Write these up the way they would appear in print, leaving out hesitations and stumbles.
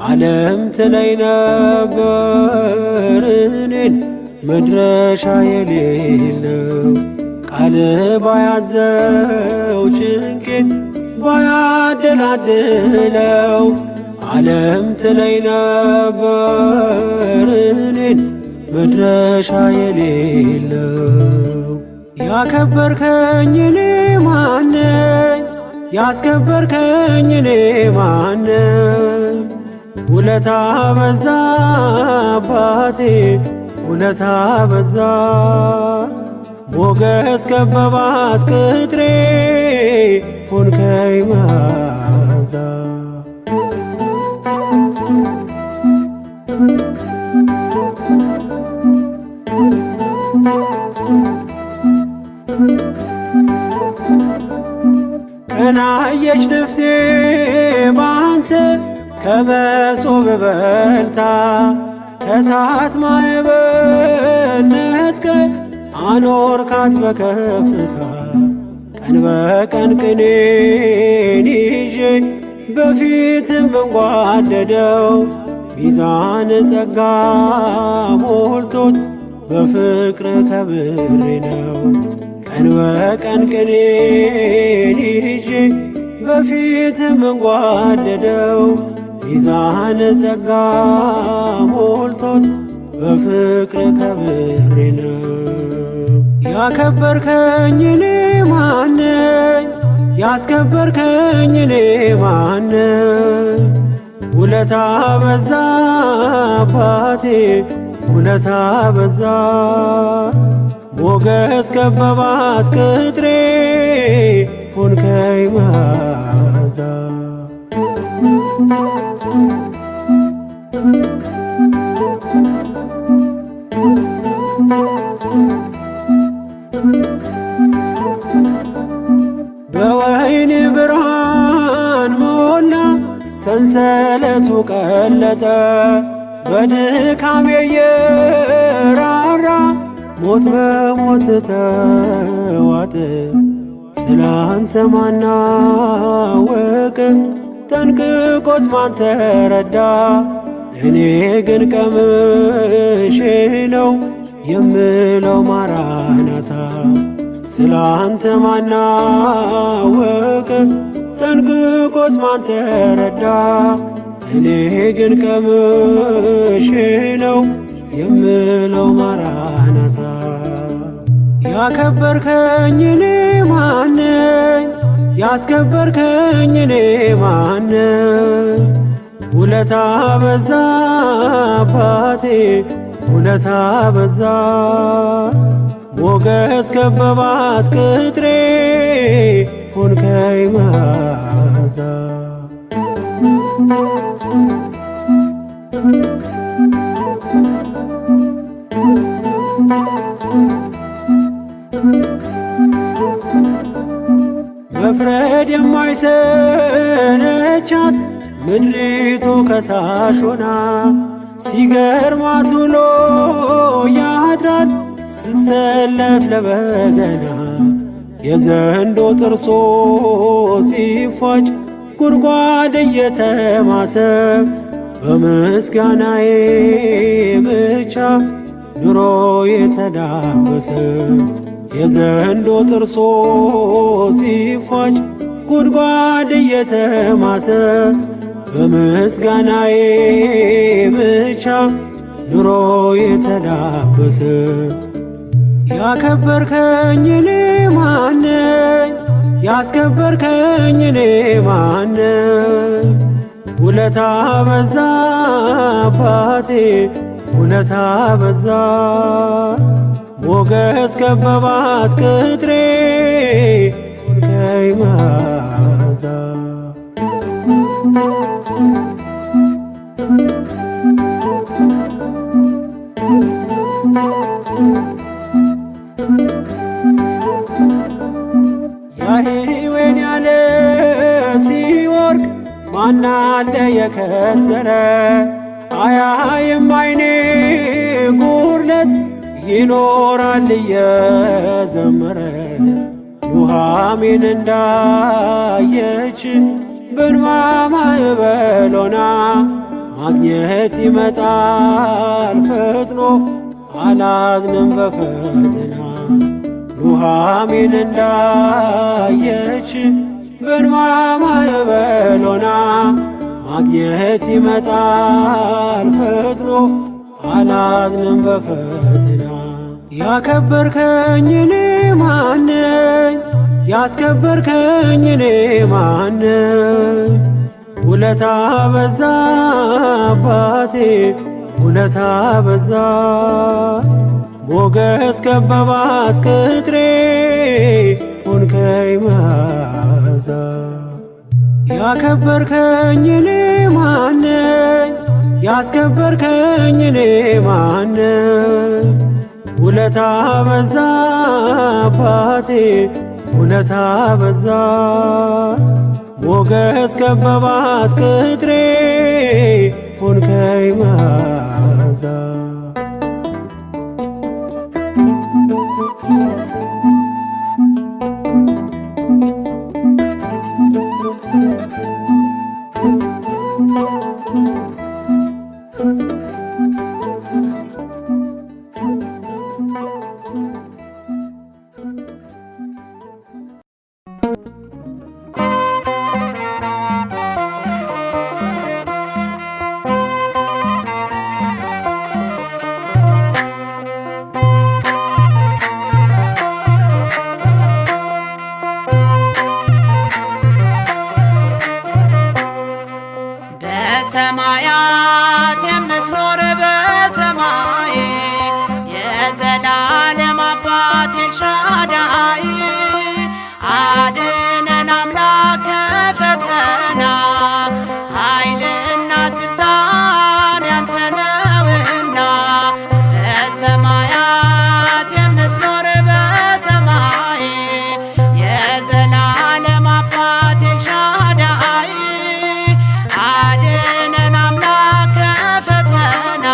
ዓለም ትለኝ ነበር እኔን መድረሻ የሌለው ቃል ባያዘው ጭንቄን ባያደላድለው ዓለም ትለኝ ነበር እኔን መድረሻ የሌለው ያከበርከኝ እኔ ማነኝ? ያስከበርከኝ እኔ ማነኝ? ውለታ በዛ አባቴ ውለታ በዛ ሞገስ ከበባት ቅጥሬ ሆንከኝ መዓዛ ቀናየች ነፍሴ ባንተ ከመሶብ በልታ ከእሳት ማዕበል ነጥቀህ አኖርካት በከፍታ ቀን በቀን ቅኔን ይዤ በፊትም ብንጓደደው ሚዛን ጸጋ ሞልቶት በፍቅር ከብሬ ነው። ቀን በቀን ቅኔን ይዤ በፊትም ብንጓደደው ሚዛን ጸጋ ሞልቶት በፍቅር ከብሬ ነው። ያከበርከኝ እኔ ማነኝ? ያስከበርከኝ እኔ ማነኝ? ውለታ በዛ አባቴ ውለታ በዛ ሞገስ ከበባት ቅጥሬ ሆንከኝ መዓዛ በወይን ብርሃን ሞላ ሰንሰለቱ ቀለጠ በድካሜ የራራ ሞት በሞት ተዋጠ ስላንተ ማናወቅ ጠንቅቆስ ማን ተረዳ? እኔ ግን ቀምሼ ነው የምለው ማራናታ ስላንተ ማናወቅ ጠንቅቆስ ማን ተረዳ? እኔ ግን ቀምሼ ነው የምለው ማራናታ ያከበርከኝ እኔ ማነኝ? ያስከበርከኝ እኔ ማነኝ? ውለታ በዛ አባቴ ውለታ በዛ ሞገስ ከበባት ቅጥሬ ሆንከኝ መዓዛ መፍረድ የማይሰለቻት ምድሪቱ ከሳሽ ሆና ሲገርማት ውሎ ያድራል ስሰለፍ ለበገና የዘንዶ ጥርሶ ሲፋጭ ጉድጓድ እየተማሰ በምስጋናዬ ብቻ ኑሮ የተዳበሰ የዘንዶ ጥርሶ ሲፋጭ ጉድጓድ እየተማሰ በምስጋናዬ ብቻ ኑሮ የተዳበሰ ያከበርከኝ እኔ ማነኝ? ያስከበርከኝ እኔ ማነኝ? ውለታ በዛ አባቴ ውለታ በዛ ሞገስ ከበባት ቅጥሬ ሆንከኝ መዓዛ ያህዌን ያለ ሲወርቅ ማናለ የከሰረ አያይም አይኔ ጉድለት ይኖራል እየዘመረ ኑኃሚን እንዳየች በእንባ ማዕበል ሆና ማግኘት ይመጣል ፈጥኖ አላዝንም በፈተና ኑኃሚን እንዳየች በእንባ ማዕበል ሆና ማግኘት ይመጣል ፈጥኖ አላዝንም በፈተና ያከበርከኝ እኔ ማነኝ? ያስከበርከኝ እኔ ማነኝ? ውለታ በዛ አባቴ ውለታ በዛ ሞገስ ከበባት ቅጥሬ ሆንከኝ መዓዛ ያከበርከኝ እኔ ማነኝ? ያስከበርከኝ እኔ ማነኝ? ውለታ በዛ አባቴ ውለታ በዛ ሞገስ ከበባት ቅጥሬ ሆንከኝ መዓዛ በሰማያት የምትኖር በሰማይ የዘላለም አባት ኤልሻዳይ አድነን አምላክ ከፈተና ኃይልና ስልጣን ያንተ ነውና በሰማያት የምትኖር በሰማይ የዘላለም አባት ኤልሻዳይ አድነን አምላክ ከፈተና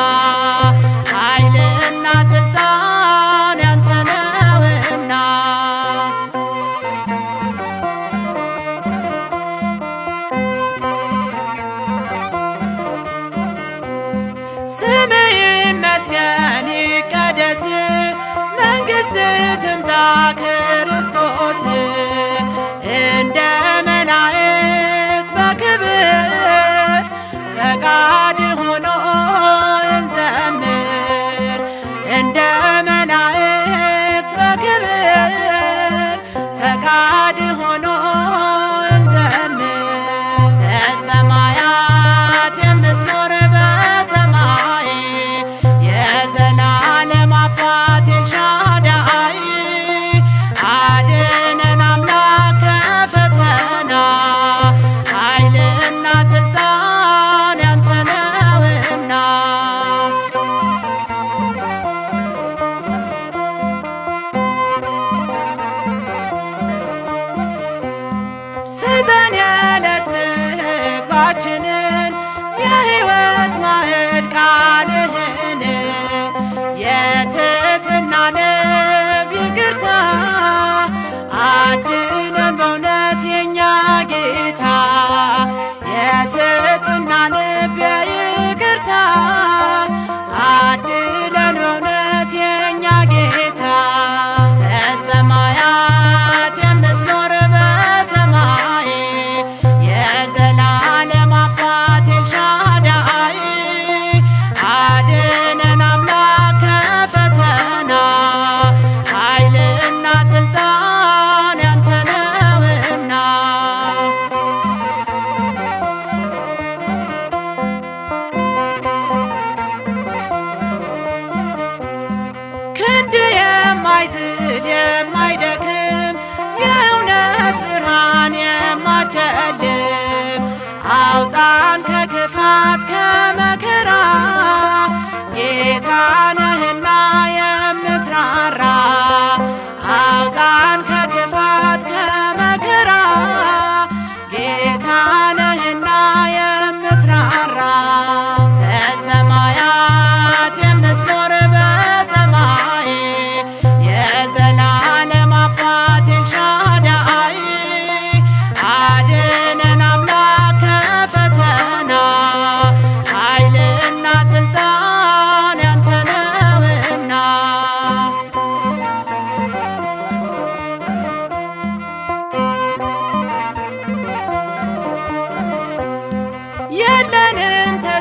ኃይልና ስልጣን ያንተ ነውና ስምህ ይመስገን ይቀደስ መንግሥትህ ትምጣ ክርስቶስ እንደ መላእክት በክብር ፈቃድ ሆኖ እንዘምር እንደ መላእክት በክብር ፈቃድ ሆኖ እንዘምር በሰማያት የምትኖር በሰማይ የዘላለም አባት ኤልሻዳይ አድነን አምላክ ከፈተና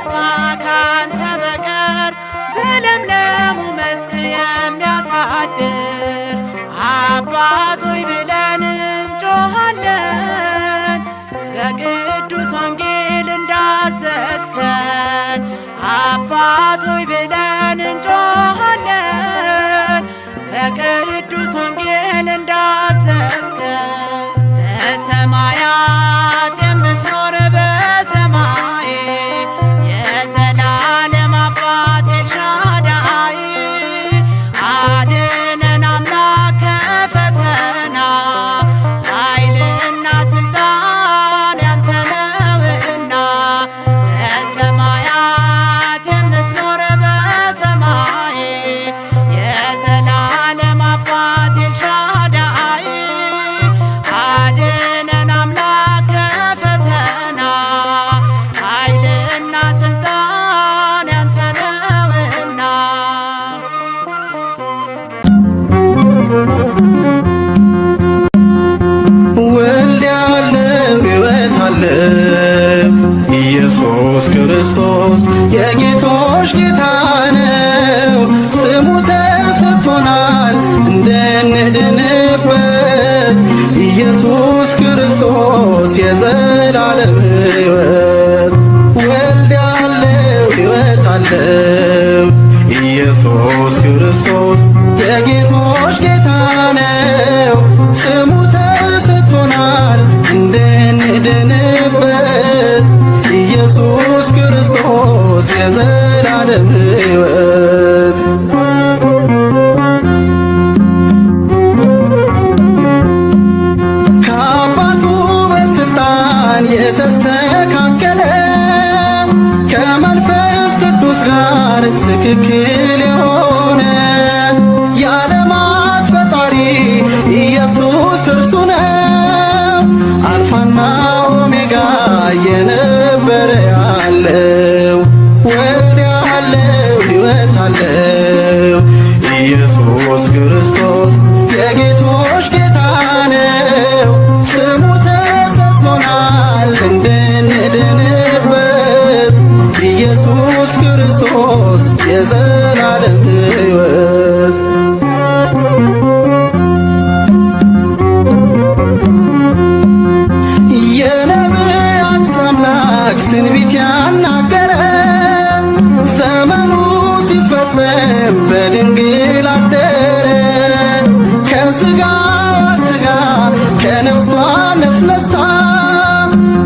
ተስፋ ካንተ በቀር በለምለሙ መስክ የሚያሳድር አባት ሆይ ብለን እንጮኻለን በቅዱስ ወንጌል እንዳዘዝከን አባት ሆይ ብለን እንጮኻለን በቅዱስ ወንጌል እንዳዘዝከን በሰማያት የምትኖር በሰማይ የዘላለም አባት ኤልሻዳይ አድነን አምላክ ከፈተና ኃይልና ስልጣን ያንተ ነውና በሰማያት የምትኖር በሰማይ የዘላለም አባት ኤልሻዳይ አድነን አምላክ ከፈተና ኃይልና ስልጣን ያንተ ነውና ወልድ ያለው ሕይወት አለው ኢየሱስ ክርስቶስ የጌቶች ጌታ ነው። ስሙ ተሰጥቶናል እንድንድንበት ኢየሱስ ክርስቶስ የዘላለም ሕይወት። ወልድ ያለው ሕይወት አለው ኢየሱስ ክርስቶስ የጌቶች ጌታ ነው። ስሙ ተሰጥቶናል እንድንድንበት ኢየሱስ ክርስቶስ የዘላለም ሕይወት። ከአባቱ በስልጣን የተስተካከለ ከመንፈስ ቅዱስ ጋር ትክክል የሆነ የዓለማት ፈጣሪ ኢየሱስ እርሱ ነው። አልፋና ኦሜጋ የነበረ ያለው ወልድ ያለው ሕይወት አለው ኢየሱስ ክርስቶስ የጌቶች ጌታ ነው። ስሙ ተሰጥቶናል እንድንድንበት ኢየሱስ ክርስቶስ የዘላለም ሕይወት። የነቢያት አምላክ ትንቢት ያናገረ ዘመኑ ሲፈጸም በድንግል አደረ። ከሥጋዋ ሥጋ ከነፍሷ ነፍስ ነሳ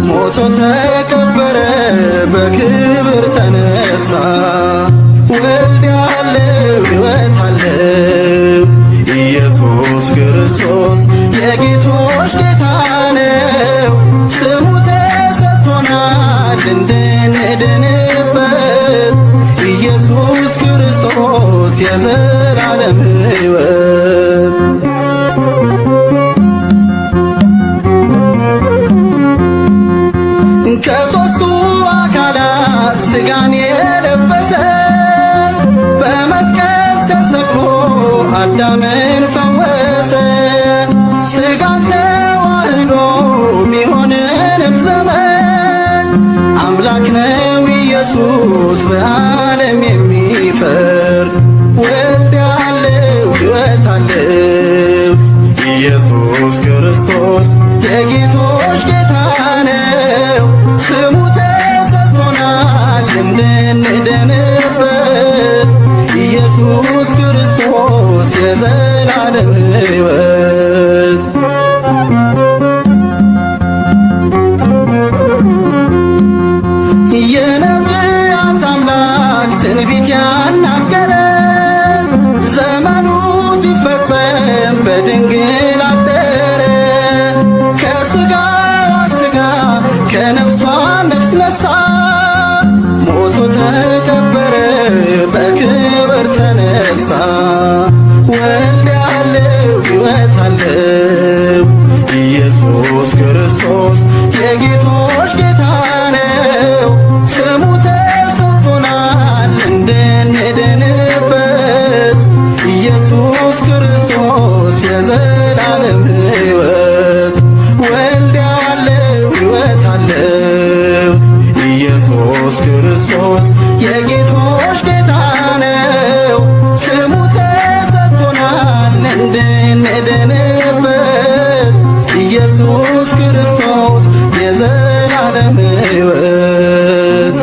ሞቶ ተቀበረ በክብር ተነሳ። ወልድ ያለው ሕይወት አለው ኢየሱስ ክርስቶስ የጌቶች ጌታ ነው። ስሙ ተሰጥቶናል እንድንድንበት ኢየሱስ ክርስቶስ የዘላለም ሕይወት። ከሦስቱ አካላት ሥጋን የለበሰ በመስቀል ተሰቅሎ አዳምን ፈወሰ። ሥጋን ተዋህዶ ሚሆንንም ዘመን አምላክ ነው ኢየሱስ በዓለም የሚፈርድ። ወልድ ያለው ሕይወት አለው ኢየሱስ ክርስቶስ የጌቶች ጌታ ነው። ስሙ ተሰጥቶናል እንድንድንበት ኢየሱስ ክርስቶስ የዘላለም ሕይወት። የነቢያት አምላክ ትንቢት ያናገረ ዘመኑ ሲፈጸም በድንግል አደረ። ከሥጋዋ ሥጋ ከነፍሷ ነፍስ ነሳ ሞቶ ተቀበረ በክብር ተነሳ። ወልድ ያለው ሕይወት አለው ኢየሱስ ክርስቶስ የጌቶች ጌታ ነው። ስሙ ተሰጥቶናል እንድን ክርስቶስ የጌቶች ጌታ ነው። ስሙ ተሰጥቶናል እንድንድንበት ኢየሱስ ክርስቶስ የዘላለም ሕይወት።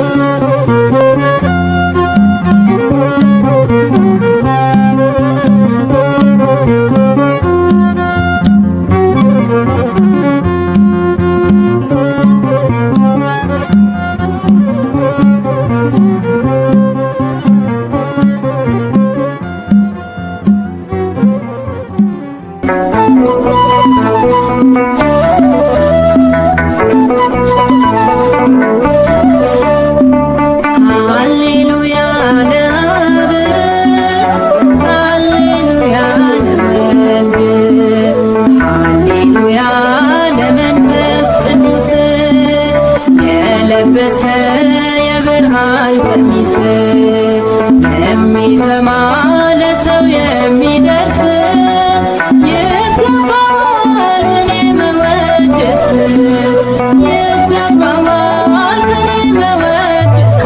የለበሰ የብርሃን ቀሚስ የሚሰማ ለሰው የሚደርስ ይገባዋል ከኔ መወደስ ይገባዋል ከኔ መወደስ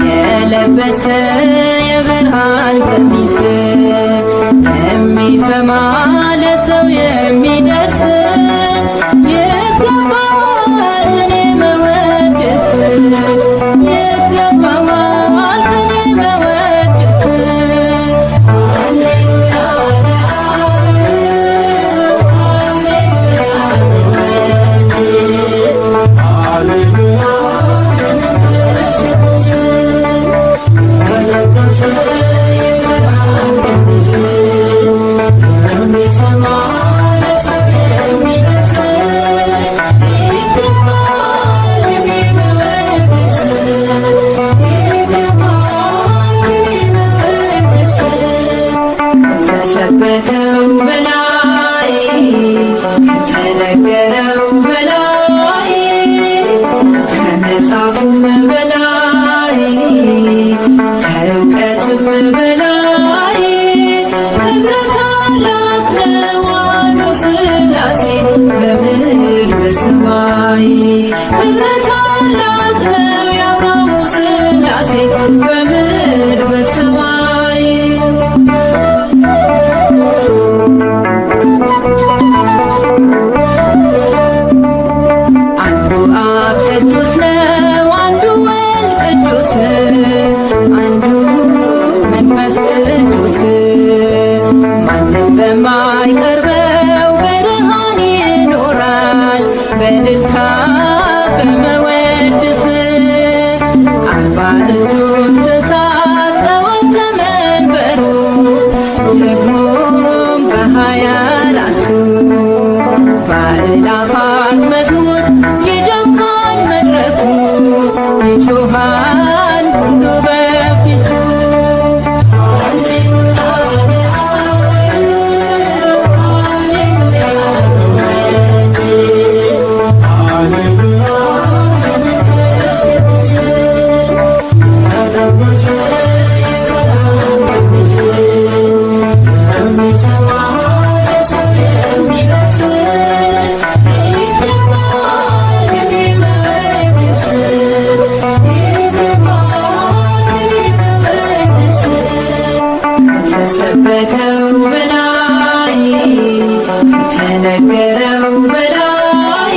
የለበሰ የብርሃን ቀሚስ የሚሰማ ለሰው የሚደርስ ይገባዋል ከኔ መወደስ ይገባዋል ከኔ መወደስ ከተሰበከው በላይ ከተነገረው በላይ ከመጽሐፉም በላይ ከእውቀትም በላይ ክብረ ታላቅ ነው አንዱ ሥላሴ በምድር በሰማይ ክብረ ታላቅ ነው የአብርሃሙ ሥላሴ በምድር በሰማይ አንዱ አብ ቅዱስ ነው አንዱ ወልድ ቅዱስ አንዱ መንፈስ ቅዱስ ማንም በማይቀርበው ብርሃን ይኖራል በእልልታ በመወድስ አርባዕቱ እንስሳት ጸወተ መንበሩ ደግሞም በሃያ አራቱ በአእላፋት መዝሙር ይደምቃል መድረኩ ይጮኻል ሁሉ በፊቱ ከተሰበከው በላይ ከተነገረው በላይ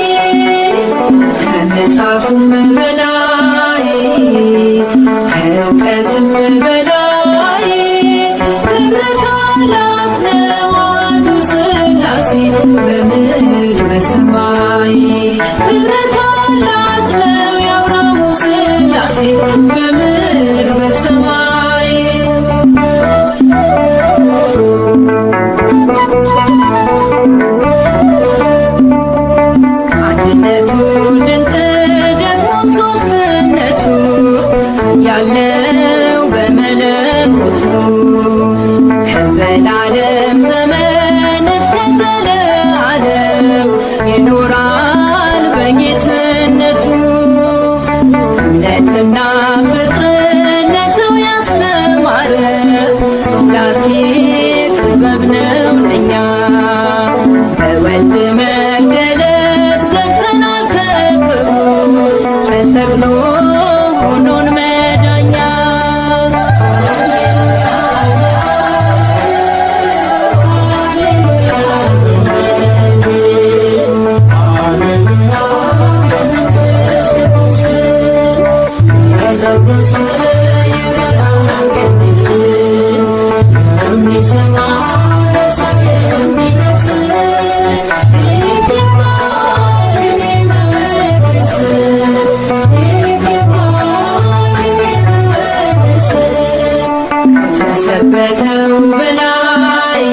ከመጽሐፉም በላይ ከእውቀትም በላይ ክብረ ታላቅ ነው አንዱ ሥላሴ በምድር በሰማይ ክብረ ታላቅ ነው የአብርሃሙ ሥላሴ በምድር በሰማይ ከተሰበከው በላይ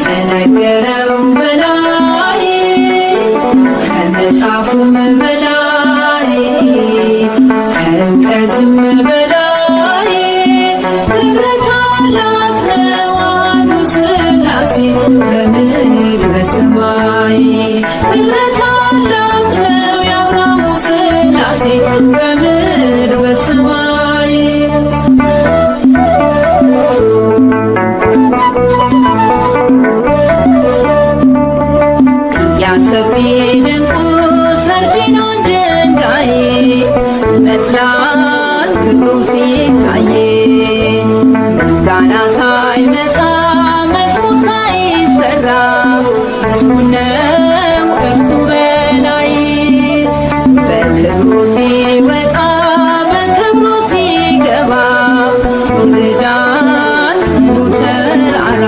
ከተነገረው በላይ ከመጽሐፉም በላይ ከእውቀትም በላይ ክብረ ታላቅ ነው አንዱ ሥላሴ በምድር በሰማይ ክብረ ታላቅ ነው የአብርሃሙ ሥላሴ በምድር በሰማይ ያሰቢ ድንቁ ሰርዲኖን ድንጋይ ይመስላል ክብሩ ሲታይ ምስጋና ሳይመጣ መዝሙር ሳይሰራ ምስጉን ነው እርሱ በላይ በክብሩ ሲወጣ በክብሩ ሲገባ እንግዳን ጽኑ ተራራ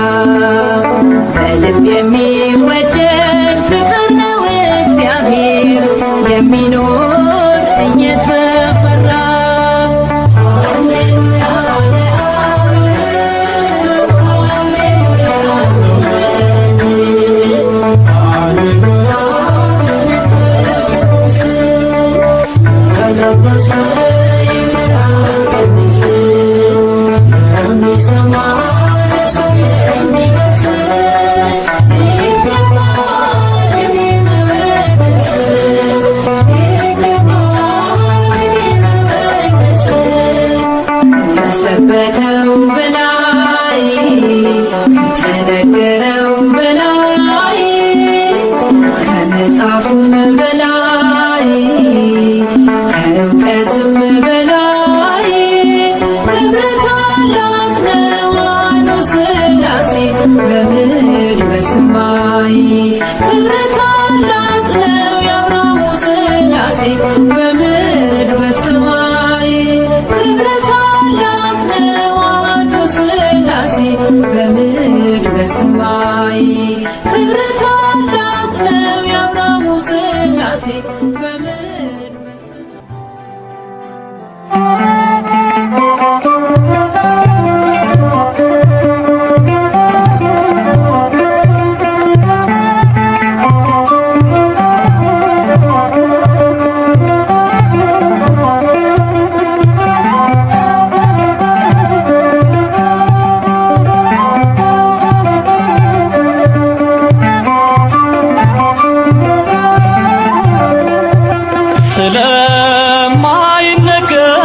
በልብ የሚወደድ ፍቅር ነው እግዚአብሔር የሚኖር እየተፈራ ከተሰበከው በላይ ከተነገረው በላይ ከመጽሐፉም በላይ ከእውቀትም በላይ ክብረ ታላቅ ነው አንዱ ሥላሴ በምድር በሰማይ ክብረ ታላቅ ነው የአብርሃሙ ሥላሴ በምድር በሰማይ ክብረ ታላቅ ነው አንዱ ሥላሴ በምድር በሰማይ ክብረ ታላቅ ነው የአብርሃሙ ሥላሴ በምድር በሰማይ ስለማይነገር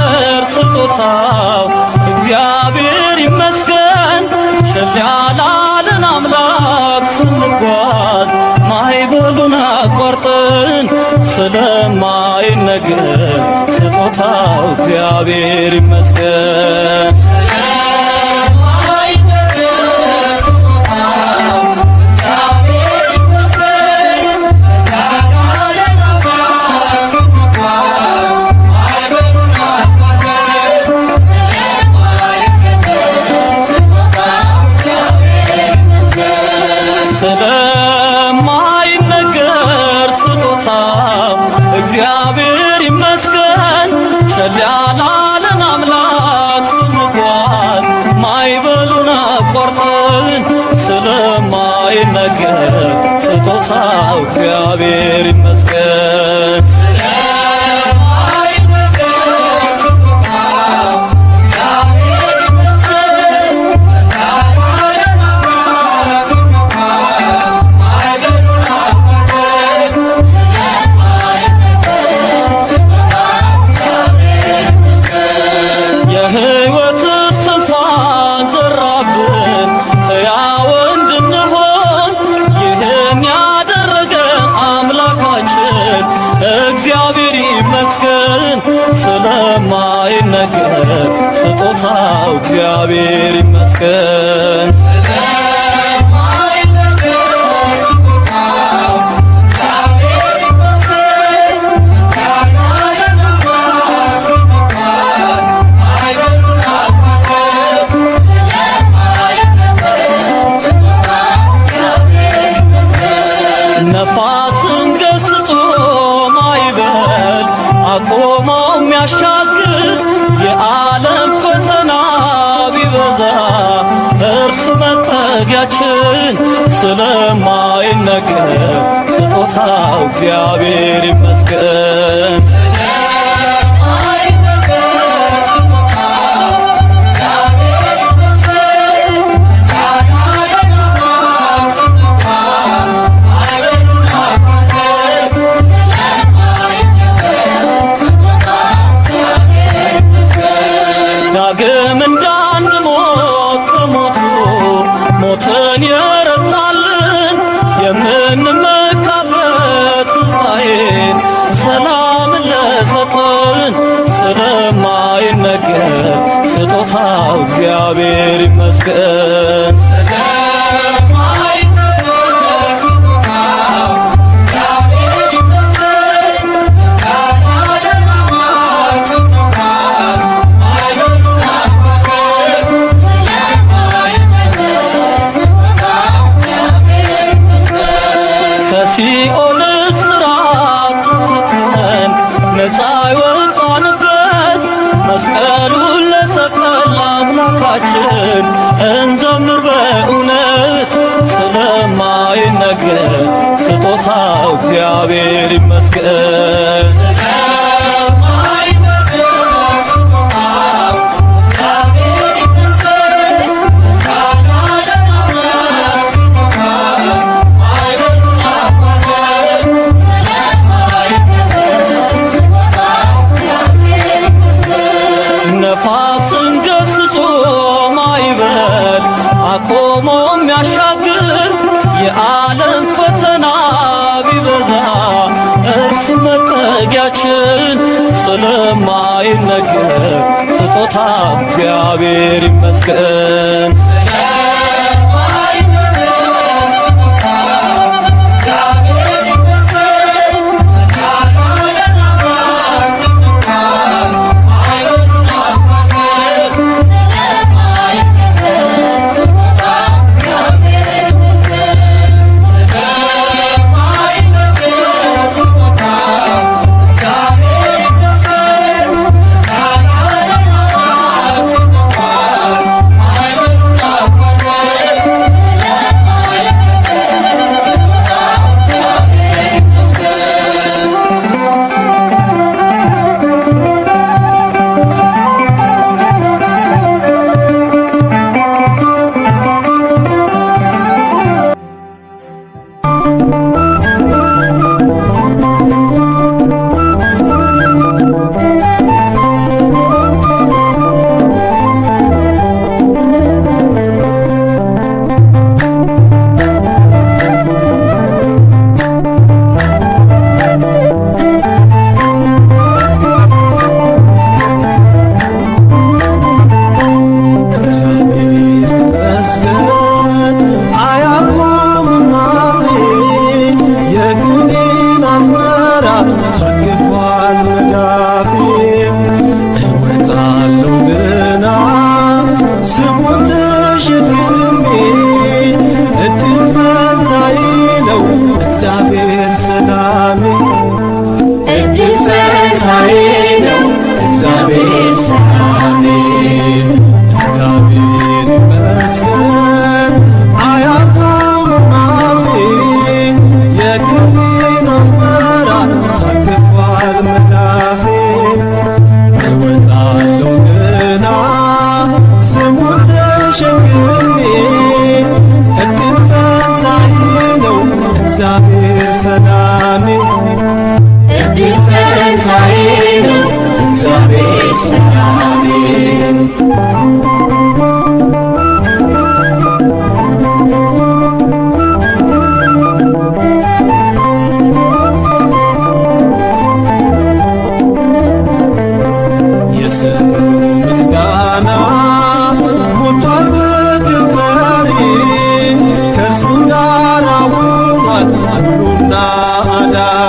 ስጦታው እግዚአብሔር ይመስገን። ቸል ያላለን አምላክ ስንጓዝ ማዕበሉን አቋርጠን ስለማይነገር ስጦታው እግዚአብሔር ይመስገን። ስለማይነገር ስጦታው እግዚአብሔር ይመስገን። ቸል ያላለን አምላክ ስንጓዝ ማዕበሉን አቋርጠን ስለማይነገር ስጦታው እግዚአብሔር ይመስገን። የሕይወት እስትንፋስ ዘራብን ሕያው እንድንሆን ይህን ያደረገ አምላካችን እግዚአብሔር ይመስገን። ስለማይነገር ስጦታው እግዚአብሔር ይመስገን። ነፋስን ገስጾ ማዕበል አቆመው የሚያሻግር የዓለም ፈተና ቢበዛ መጠጊያችን ስለማይነገር ስጦታው እግዚአብሔር ይመስገን። ዳግም እንዳንሞት በሞቱ ሞትን የረታልን የምንመካበት ትንሣኤን ሰላምን ለሰጠን ስለማይነገር ስጦታው እግዚአብሔር ይመስገን። ከሲኦል እስራት ተፈተን ነፃ የወጣንበት መስቀሉን ለሰቀል አምላካችን እንዘምር በእውነት ስለማይነገር ስጦታው እግዚአብሔር ይመስገን። ነፋስን ገስጾ ማዕበል አቆሞ የሚያሻግር የዓለም ፈተና ቢበዛ እርሱ መጠጊያችን ስለማይነገር ስጦታው እግዚአብሔር ይመስገን። እግዚአብሔር ሰላሜ እድል ፈንታዬ ነው። እግዚአብሔር ሰላሜ እግዚአብሔር ይመስገን አያቆምም አፌ የግሌን አዝመራ ታቅፏል መዳፌ እወጣለሁ ገና ስሙን ተሸክሜ እድል ፈንታዬ ነው እግዚአብሔር ሰላሜ እድል ፈንታዬ ነው እግዚአብሔር ሰላሜ የስሙ ምስጋና ሞልቷል በከንፈሬ ከእርሱ ጋር ውሏል ሁሉና አዳሪ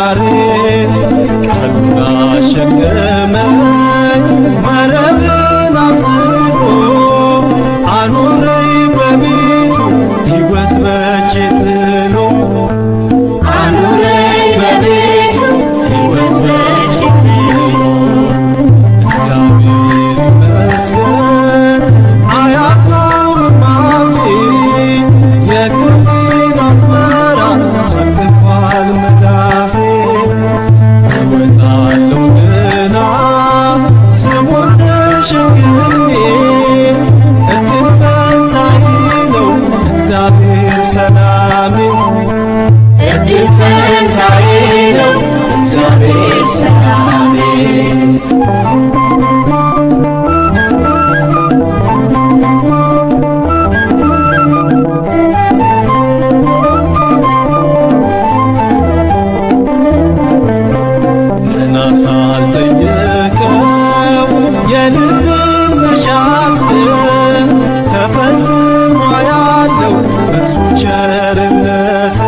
ተፈጽሞ ያለው እርሱ ቸርነት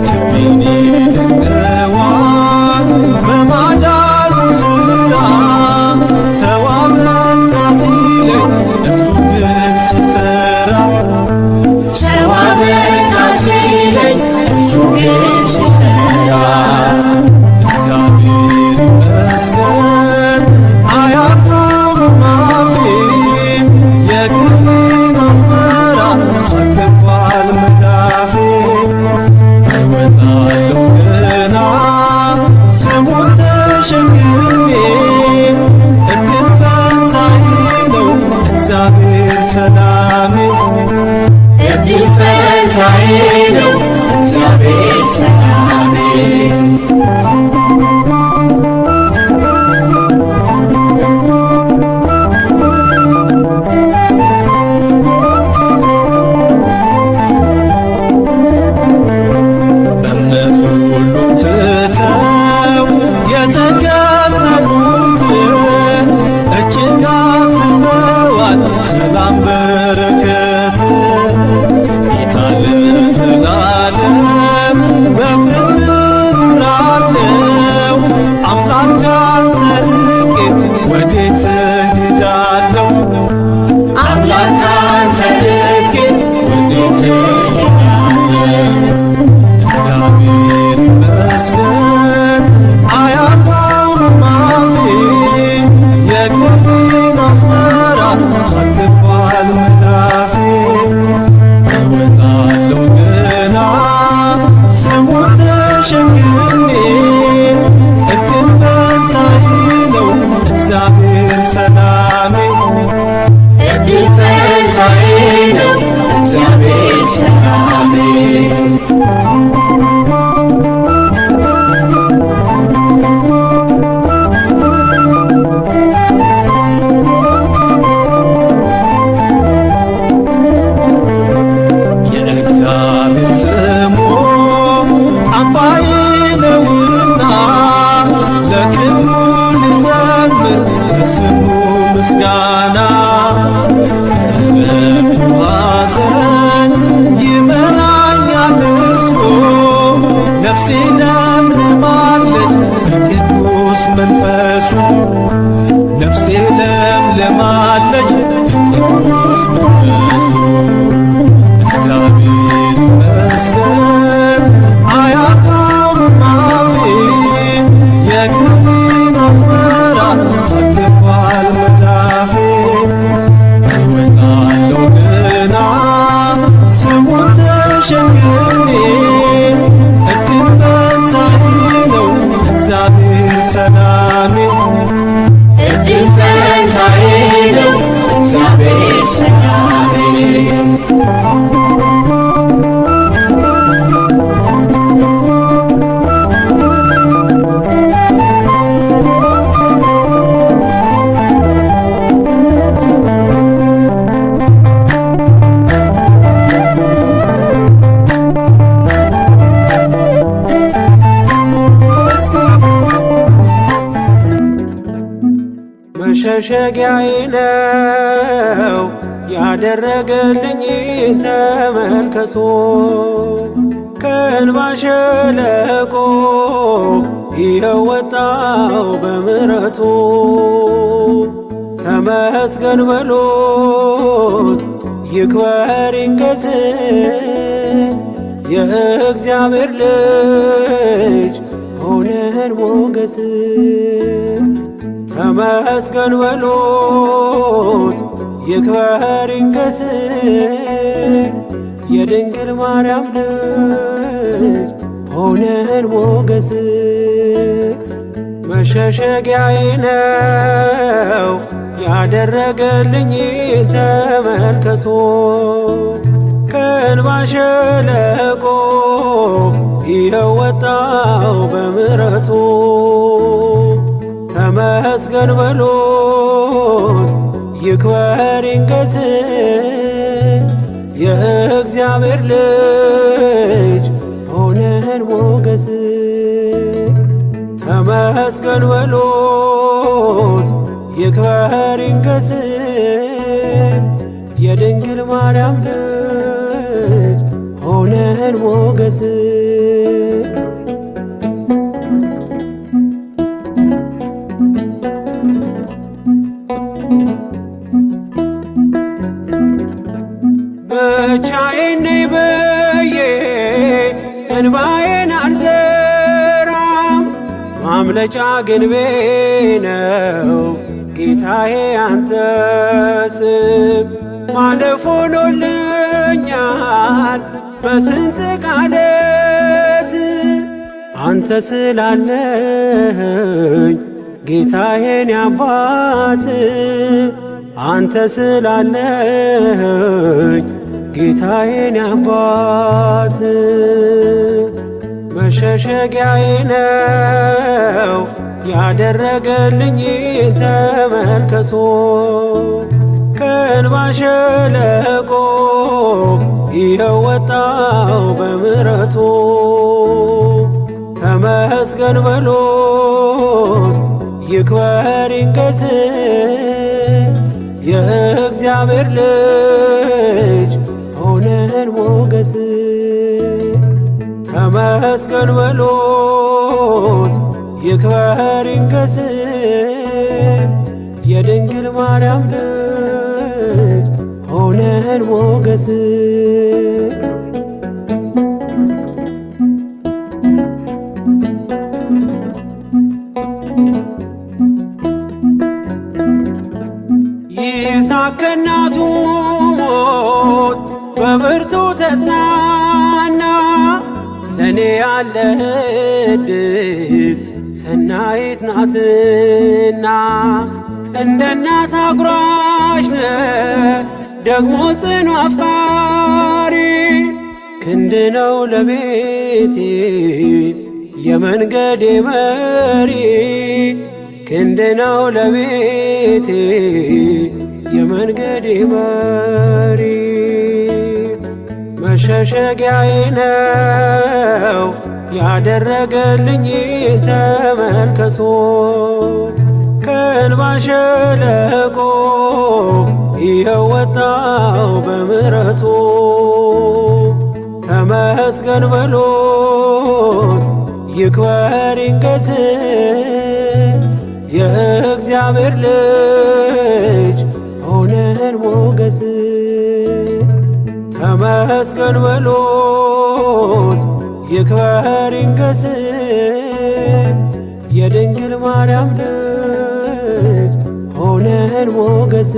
ልቤን ይደንቀዋል በማዳኑ ሥራ ሰው አበቃ ሲለኝ እርሱ ግን ሲሠራ ሰው አበቃ ሲለኝ እርሱ ግን ሲሠራ እግዚአብሔር ይመስገን አያቆምም አፌ የግብን አዝመራ ታቅፏል መዳፌ እወጣለሁ ገና ስሙን ተሸክሜ እድል ፈንታዬ ነው እግዚአብሔር ሰላሜ እድል ፈንታዬ ነው እግዚአብሔር ሰላሜ እምነት ሁሉ ትተው የተከተሉት እጅግ አትርፈዋል ሰላም በረከት ጌታ ለዘላለም በፍቅር እኖራለሁ አምላክ ካንተ ርቄ ወዴት እሄዳለሁ አምላክ ካንተ ርቄ ወዴት እሄዳለሁ እግዚአብሔር ይመስገን አያቆምም አፌ የግብን አዝመራ ታቅፏል መዳፌ እወጣለሁ ገና ስሙን ተሸክሜ እድል ፈንታዬ ነው እግዚአብሔር ሰላሜ እድል ፈንታዬ ነው እግዚአብሔር ሰላሜ የእግዚአብሔር ስሙ አምባዬ ነውና ለክብሩ ልዘምር ለስሙ ምስጋና በዕለቱ ሐዘን ይመራኛል እርሱ ነፍሴ ለምልማለች በቅዱስ መንፈሱ ነፍሴ ለምልማለች በቅዱስ መንፈሱ እግዚአብሔር ይመስገን አያቆምም አፌ የግብን አዝመራ ታቅፏል መዳፌ እወጣለሁ ገና ስሙን ተሸክሜ እድል ፈንታዬ ነው እግዚአብሔር ሰላሜ እድል ፈንታዬ ነው እግዚአብሔር ሰላሜ መሸሸጊያዬ ነው ያደረገልኝ ተመልከቶ ከእንባ ሸለቆ ይኸው ወጣው በምሕረቱ ተመስገን በሎት ይክበር ይንገስ የእግዚአብሔር ልጅ ሆነን ሞገስ ተመስገን በሎት ይክበር ይንገስ የድንግል ማርያም ልጅ ሆነን ሞገስ መሸሸጊያዬ ነው ያደረገልኝ ተመልከቶ ከእንባ ሸለቆ ይኸው ወጣው በምሕረቱ ተመስገን በሎት ይክበር ይንገስ የእግዚአብሔር ልጅ ሆነን ሞገስ ተመስገን በሎት ይክበር ይንገስ የድንግል ማርያም ልጅ ሆነን ሞገስ ብቻዬን ነኝ ብዬ እንባዬን አልዘራም ማምለጫ ግንቤ ነው ጌታዬ አንተ ስም ማለፍ ሆኖልኛል በስንት ቃለት አንተ ስላለኝ ጌታዬን አባት አንተ ስላለኝ ጌታዬን አባት መሸሸጊያዬ ነው ያደረገልኝ ተመልከቶ ከእንባ ሸለቆ ይኸው ወጣው በምሕረቱ ተመስገን በሎት ይክበር ይንገስ የእግዚአብሔር ልጅ ሆነን ሞገስ ተመስገን በሎት ይክበር ይንገስ የድንግል ማርያም ልጅ ሆነን ሞገስ ይስሐቅ ከእናቱ ሞት በብርቱ ተጽናና ለእኔ ያለህ ዕድል ሰናይት ናትና እንደ እናት አጉራሽ ነህ ደግሞ ጽኑ አፍቃሪ ክንድ ነው ለቤቴ የመንገዴ መሪ ክንድ ነው ለቤቴ የመንገዴ መሪ መሸሸጊያዬ ነው ያደረገልኝ ተመልከቶ ከእንባ ሸለቆ ይኸው ወጣው በምሕረቱ ተመስገን በሎት ይክበር ይንገስ የእግዚአብሔር ልጅ ሆነን ሞገስ ተመስገን በሎት ይክበር ይንገስ የድንግል ማርያም ልጅ ሆነን ሞገስ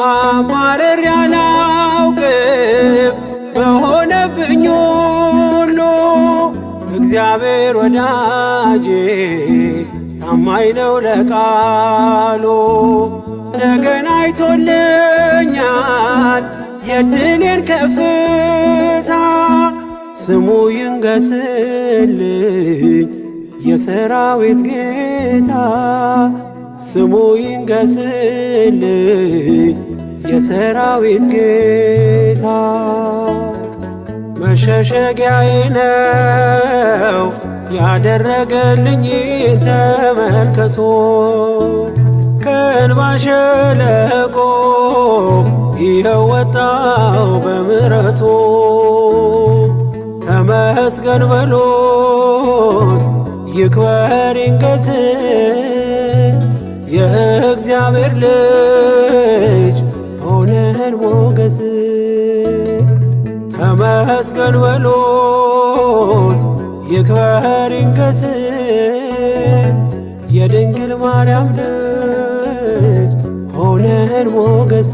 አማረር ያላውቅም በሆነብኝ ሁሉ እግዚአብሔር ወዳጄ ታማኝ ነው ለቃሉ ነገን አይቶልኛል የድሌን ከፍታ ስሙ ይንገስልኝ የሰራዊት ጌታ ስሙ ይንገስልኝ የሰራዊት ጌታ መሸሸጊያዬ ነው ያደረገልኝ ተመልከቶ ከእንባ ሸለቆ ይኸው ወጣው በምሕረቱ ተመስገን በሎት ይክበር ይንገስ የእግዚአብሔር ልጅ ሆነን ሞገስ ተመስገን በሎት ይክበር ይንገስ የድንግል ማርያም ልጅ ሆነን ሞገስ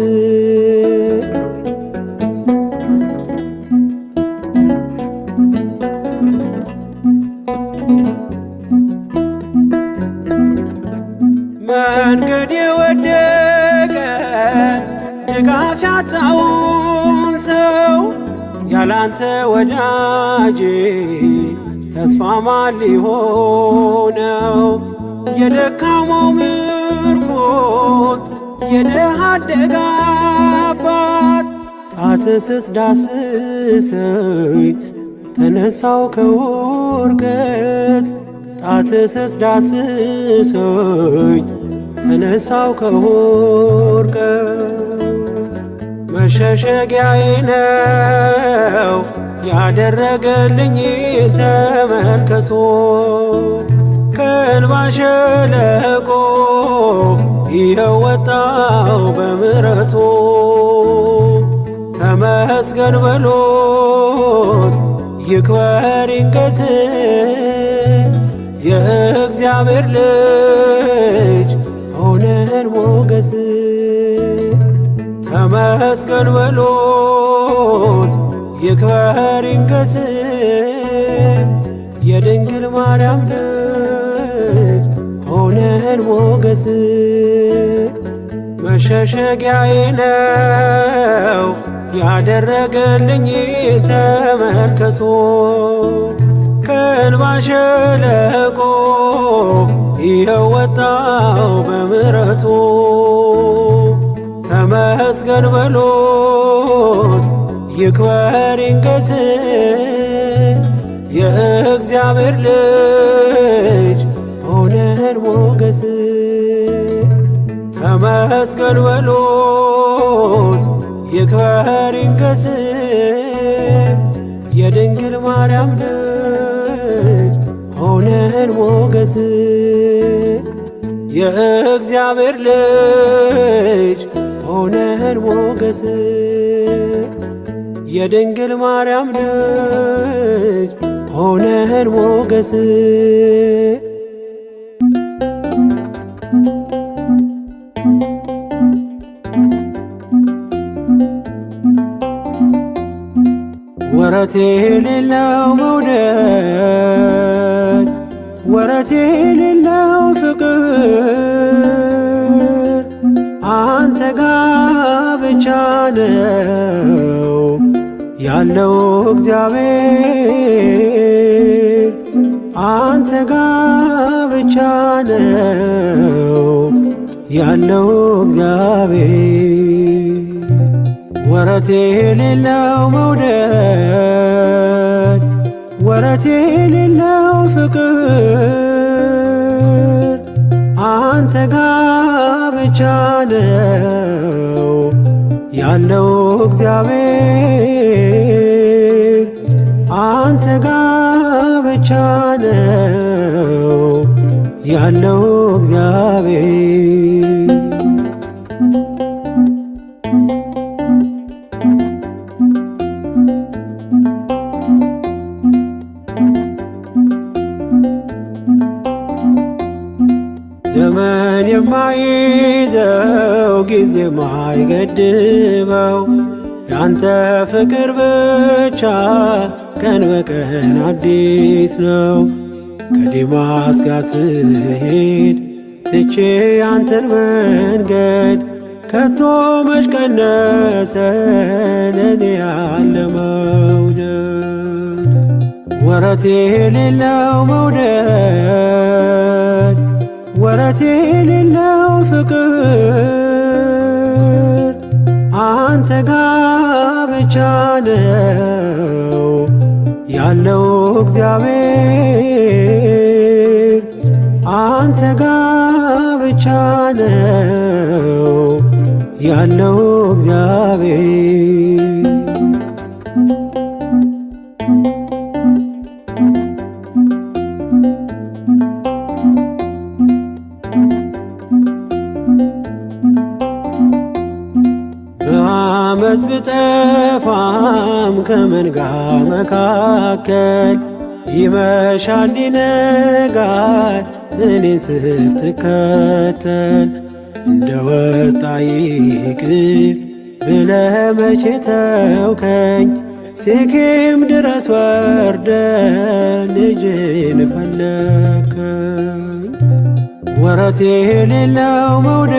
መንገድ የወደቀ ድጋፍ ያጣውን ሰው ያላንተ ወዳጄ ተስፋ ማን ሊሆነው የደካማው ምርኮስ የድሃ አደግ አባት ጣትህ ስትዳስሰኝ ተነሳው ከውድቀት ጣት ስትዳስሰኝ ተነሳው ከውድቀት መሸሸጊያዬ ነው ያደረገልኝ ተመልከቶ ከእንባ ሸለቆ ይኸው ወጣው በምሕረቱ ተመስገን በሎት ይክበር ይንገስ የእግዚአብሔር ልጅ ሆነን ሞገስ ተመስገን በሎት ይክበር ይንገስ የድንግል ማርያም ልጅ ሆነን ሞገስ መሸሸጊያዬ ነው ያደረገልኝ ተመልከቶ ከእንባ ሸለቆ ይኸው ወጣው በምሕረቱ ተመስገን በሎት ይክበር ይንገስ የእግዚአብሔር ልጅ ሆነን ሞገስ ተመስገን በሎት ይክበር ይንገስ የድንግል ማርያም ልጅ ሆነን ሞገስ የእግዚአብሔር ልጅ ሆነን ሞገስ የድንግል ማርያም ልጅ ሆነን ሞገስ ወረት የሌለው መውደድ ወረት የሌለው ፍቅር አንተ ጋ ብቻ ነው ያለው እግዚአብሔር አንተ ጋ ብቻ ነው ያለው እግዚአብሔር ወረት የሌለው መውደድ ወረት የሌለው ፍቅር አንተ ጋ ብቻ ነው ያለው እግዚአብሔር አንተ ጋ ብቻ ነው ያለው እግዚአብሔር ዘመን የማይዘው ጊዜ የማይገድበው ያንተ ፍቅር ብቻ ቀን በቀን አዲስ ነው። ከዴማስ ጋር ስሄድ ትቼ ያንተን መንገድ ከቶ መች ቀነሰ ለኔ ያለ መውደድ ወረት የሌለው መውደድ ወረት የሌለው ፍቅር አንተ ጋ ብቻ ነው ያለው እግዚአብሔር አንተ ጋ ብቻ ነው ያለው እግዚአብሔር በአመፅ ብጠፋም ከመንጋ መካከል ይመሻል ይነጋል እኔን ስትከተል እንደ ወጣ ይቅር ብለህ መቼ ተውከኝ ሴኬም ድረስ ወርደ ልጅን ፈለከኝ ወረት የሌለው መውደድ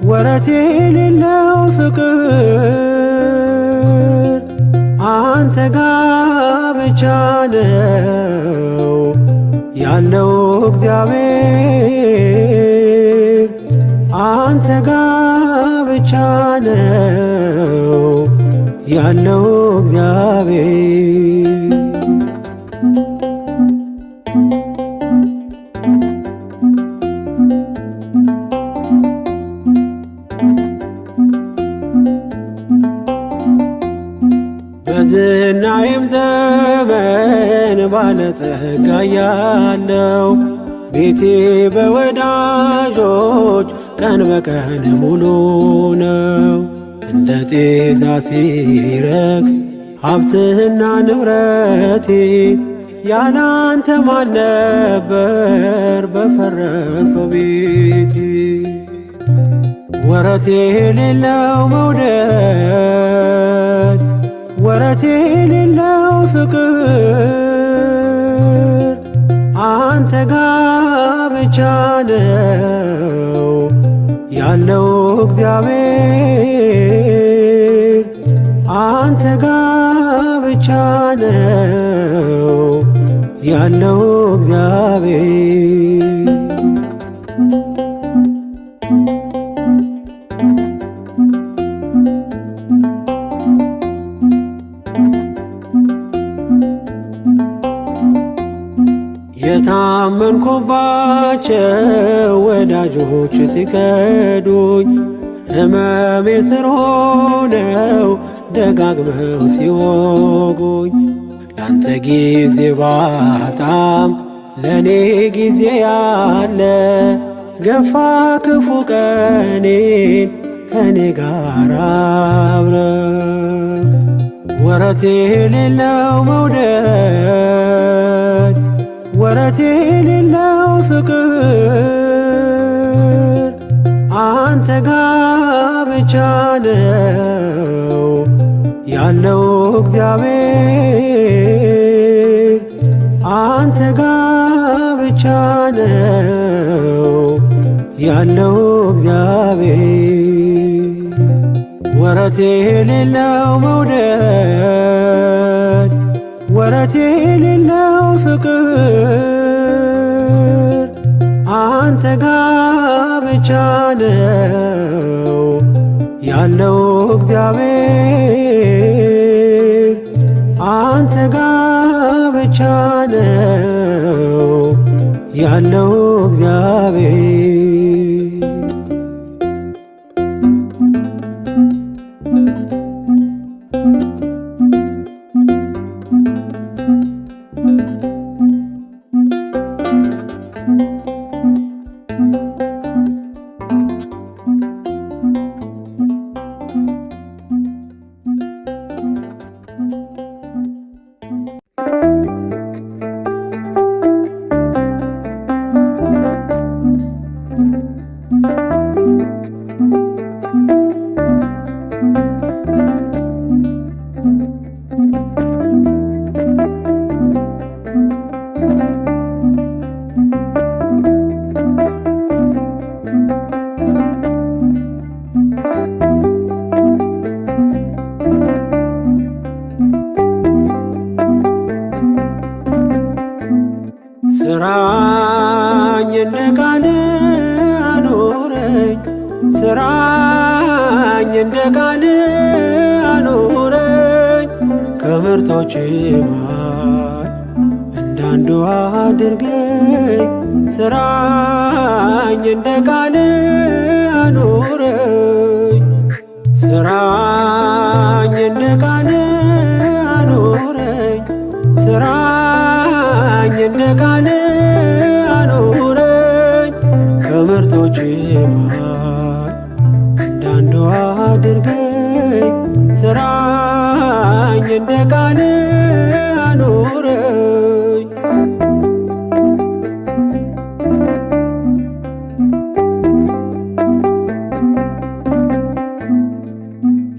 ወረት የሌለው ፍቅር አንተ ጋ ብቻ ነው ያለው እግዚአብሔር አንተ ጋ ብቻ ነው ያለው እግዚአብሔር። በዝናዬም ዘመን ባለጸጋ ያለው ቤቴ በወዳጆች ቀን በቀን ሙሉ ነው። እንደ ጤዛ ሲረግፍ ሀብትና ንብረቴ ያላንተ ማን ነበር በፈረሰው ቤቴ። ወረት የሌለው መውደድ ወረት የሌለው ፍቅር አንተ ጋ ብቻ ነው ያለው እግዚአብሔር። አንተ ጋ ብቻ ነው ያለው እግዚአብሔር። የታመንኩባቸው ወዳጆች ሲከዱኝ ሕመሜ ስር ሆነው ደጋግመው ሲወጉኝ ላንተ ጊዜ ባጣም ለኔ ጊዜ ያለ ገፋ ክፉ ቀኔን ከኔ ጋር አብረ ወረት የሌለው መውደድ ወረት የሌለው ፍቅር አንተ ጋ ብቻ ነው ያለው እግዚአብሔር። አንተ ጋ ብቻ ነው ያለው እግዚአብሔር። ወረት የሌለው መውደድ ወረት የሌለው ፍቅር አንተ ጋ ብቻ ነው ያለው እግዚአብሔር። አንተ ጋ ብቻ ነው ያለው እግዚአብሔር። ስራኝ እንደ ቃል አኖረኝ ስራኝ እንደ ቃል አኖረኝ ከምርቶች መሃል እንዳንዱ አድርገኝ ስራኝ እንደ ቃል አኖረኝ ስራኝ እንደ ቃል አኖረኝ ስራኝ እንደ ቃል አኖረኝ ከምርቶች መሃል እንዳንዱ አድርገኝ ስራኝ እንደ ቃል አኖረኝ።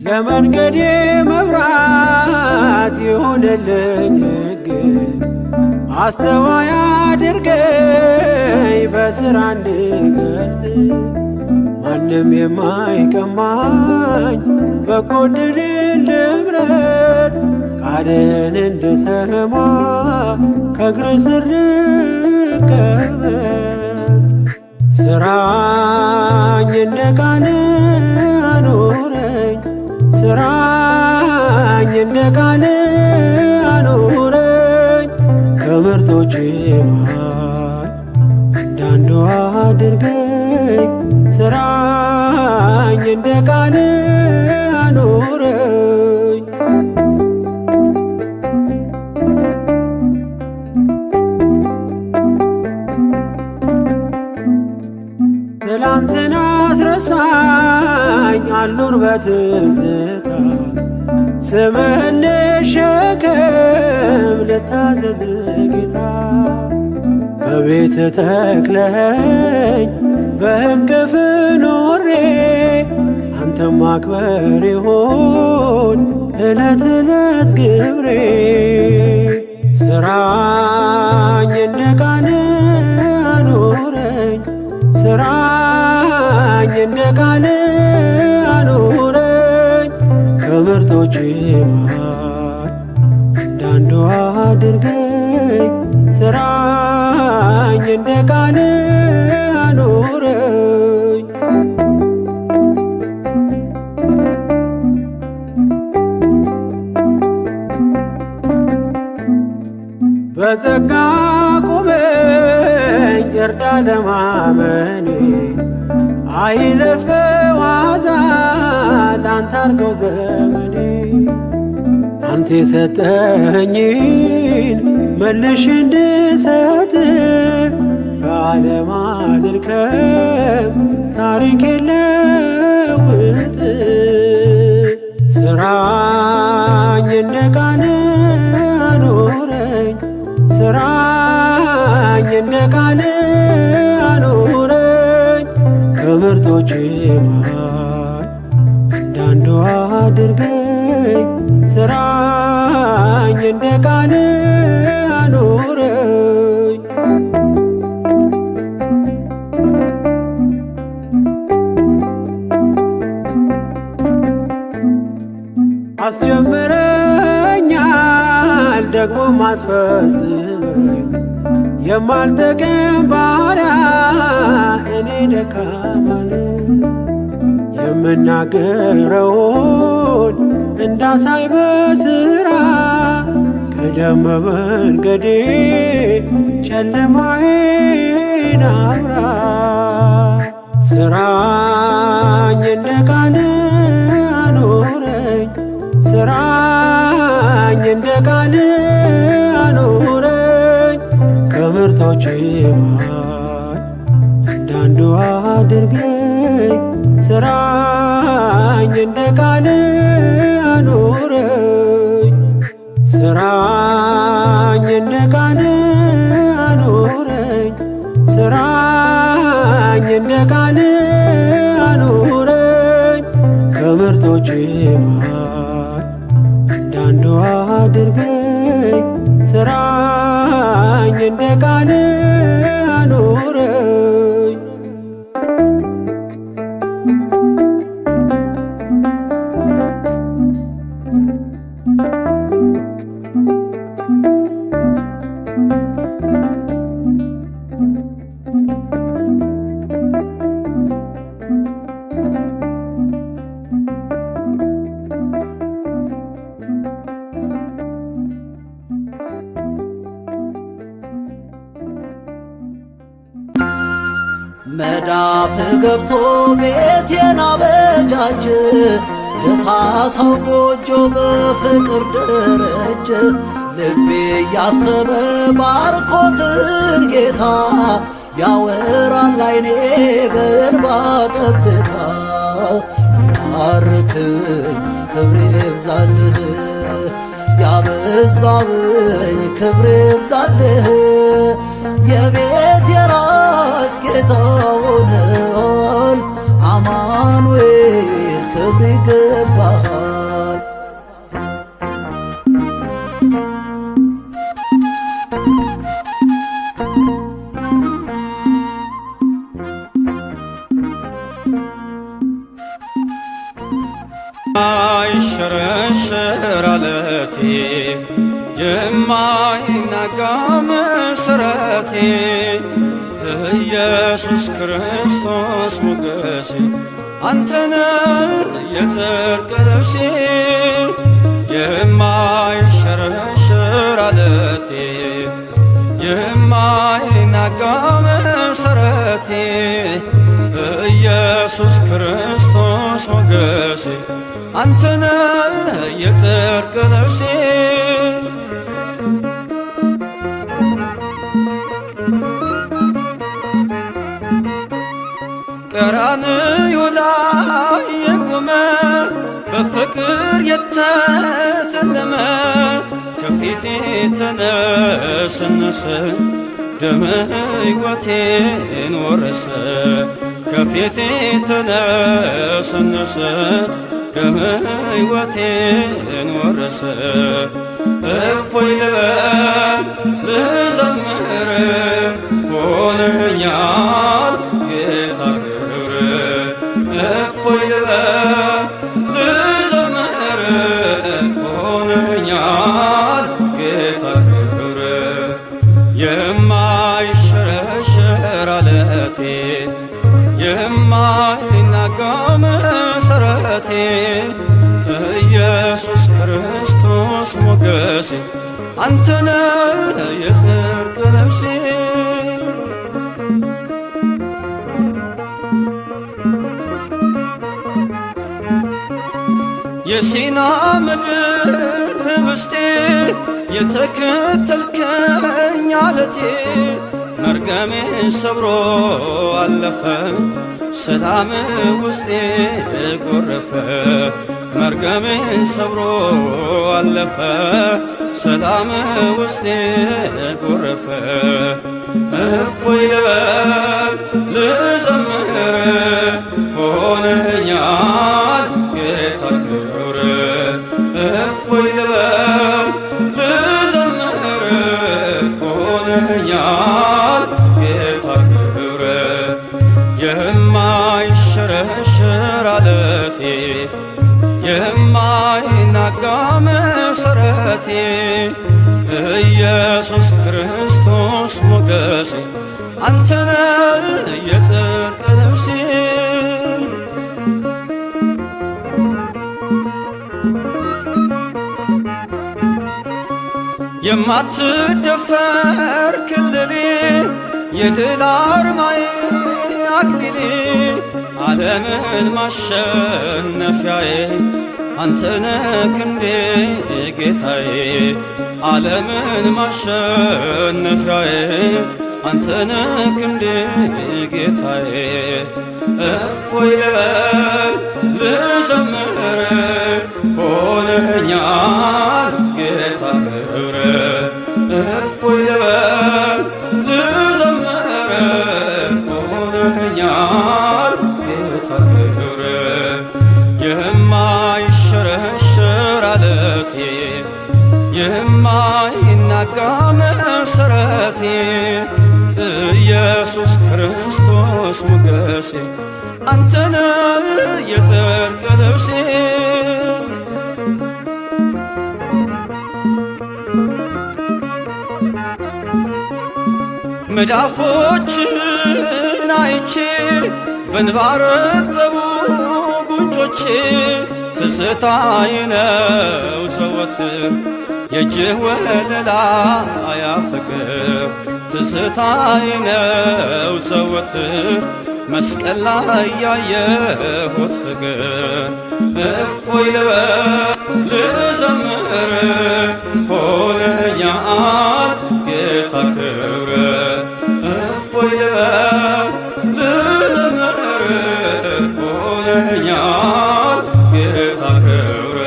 ለመንገዴ መብራት የሆነልኝ ሕግ አስተዋይ አድርገኝ በሥራ እንድገልጽ ማንም የማይቀማኝ በጎ ዕድልን ልምረት ቃልን እንድሰማ ከእግር ስር ልቀመጥ ስራኝ እንደ ቃል አኖረኝ ስራኝ ቃል አኑረኝ ከምርጦች መሃል እንዳንዱ አድርገኝ ስራኝ እንደ ቃል አኑረኝ። ትላንትን አስረሳኝ አልኑር በትዝታ ስምህን ልሸከም ልታዘዝ ጌታ በቤት ተክለኸኝ በእቅፍ ኖሬ አንተም ማክበር ይሆን ዕለት ዕለት ግብሬ ስራኝ እንደ ቃል አኑረኝ ስራኝ እንደ ቃል አኑረኝ ከምርጦች መሃል እንዳንዱ አድርገኝ ስራኝ እንደ ቃል አኑረኝ። በጸጋ ቁመኝ እርዳ ለማመኔ አይለፍ በዋዛ ላንተ አርገው ዘመኔ አንተ የሰጠኸኝን መልሽ እንድሰጥ ከዓለም አድርከም ታሪክ የለውጥ ስራኝ እንደ ቃል አኑረኝ ስራኝ እንደ ቃል አኑረኝ ከምርጦች መሃል እንዳንዱ አድርገኝ ስራኝ እንደ ቃል አኑረኝ። አስጀምረኛል ደግሞ ማስፈጽመኝ የማልጠቅም ባሪያ እኔ ደካማ ነኝ የምናገረውን እንዳሳይ በስራ ቀደም በመንገዴ ጨለማዬን አብራ ስራኝ እንደ ቃል አኑረኝ ስራኝ እንደ ቃል አኑረኝ ከምርጦች መሃል እንዳንዱ አድርገኝ ስራኝ እንደ ቃል አኑረኝ ስራኝ እንደ ቃል አኑረኝ ስራኝ እንደ ቃል አኑረኝ ከምርጦች መሃል እንዳንዱ አድርገኝ ስራኝ እንደ ቃል አኑረኝ። መዳፍ ገብቶ ቤቴን አበጃጅ ደሳሳው ጎጆ በፍቅር ደረጀ ልቤ ያሰበ ባርኮትን ጌታ ያወራል አይኔ በእንባ ጠብታ ባርክኝ ክብሬ ይብዛልህ ያበዛብኝ ክብሬ ይብዛልህ የቤት የራስ ጌታ ሆነሃል አማኑኤል ክብር ይገባሃል። አይሸረሸር አለቴ የማይናጋ መሰረቴ ኢየሱስ ክርስቶስ ሞገሴ አንተነ የጽድቅ ልብሴ ክርስቶስ ሞገሴ አንተነ የጽድቅ ልብሴ ቀራንዮ ላይ የቆመ በፍቅር የተተለመ ከፊቴ ተነሰነሰ ደመ ሕይወቴን ወረሰ ከፊቴ ተነሰነሰ ደመ ሕይወቴን ወረሰ እፎይ ልበል ልዘምር ሆነኛል ጌታ ክብር እፎይ ልበል ልዘምር ሆነኛል ጌታ ክብር የማይሸረሸር ዓለቴ የማይናጋ መሠረቴ ኢየሱስ ክርስቶስ ሞገሴ አንተነ የጽድቅ ልብሴ የሲና ምድር ህብስቴ የተከተልከኝ ዓለቴ መርገሜን ሰብሮ አለፈ ሰላም ውስጤ ጎረፈ መርገሜን ሰብሮ አለፈ ሰላም ውስጤ ጎረፈ እፎይ ልበል ልዘምር ሆነኛል ጌታ ክብር እፎይ ልበል ልዘምር ሆነኛል ጌታ ክብር የማይሸረሸር ዓለቴ የማይናጋ መሠረቴ ኢየሱስ ክርስቶስ ሞገሴ አንተነ የጽድቅ ልብሴ የማትደፈር ክልሌ የድል አርማዬ አክሊሌ ዓለምን ማሸነፊያዬ አንተነ ክንዴ ጌታዬ ዓለምን ማሸነፊያዬ አንተነ ክንዴ ጌታዬ እፎይ ልበል ልዘምር ሆነኛል ጌታ ክብር እፎይ ልበል ልዘምር ሆነኛል ጌታ ክብር የማይሸረሸር ዓለቴ የማይናጋ መሠረቴ ኢየሱስ ክርስቶስ ሞገሴ አንተነ የጽድቅ ልብሴ መዳፎችን አይቼ በእንባ ረጠቡ ጉንጮቼ ትዝታዬ ነው ዘወትር የእጅህ ወለላ ያፍቅር ትዝታዬ ነው ዘወትር መስቀል ላይ ያየሁት ፍቅር እፎይ ልበል ልዘምር ሆነኛል ጌታ ክብር እፎይ ልበል ልዘምር ሆነኛል ጌታ ክብር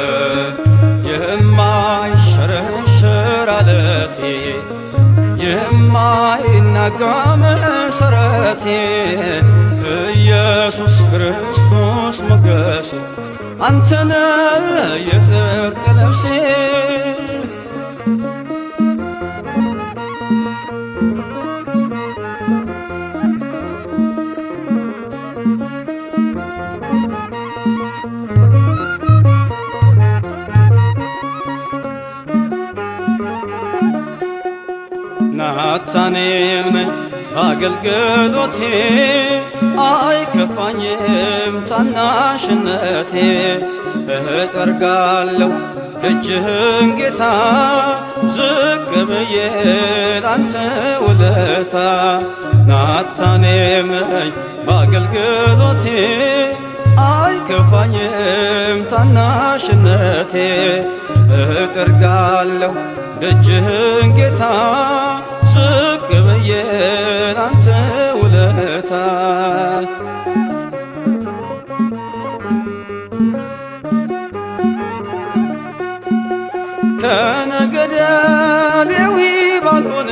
የማይሸረሸር ዓለቴ የማይናጋ መሠረቴ ኢየሱስ ክርስቶስ ሞገሴ አንተነ የጽድቅ ልብሴ ናታኔም ነኝ በአገልግሎቴ አይከፋኝም ታናሽነቴ እጠርጋለሁ ደጅህን ጌታ ዝቅ ብዬ ላንተ ውለታ ናታኔም ነኝ በአገልግሎቴ አይከፋኝም ታናሽነቴ እጠርጋለሁ ደጅህን ጌታ ዝቅ ብዬ ላንተ ውለታ ከነገደ ሌዊ ባልሆነ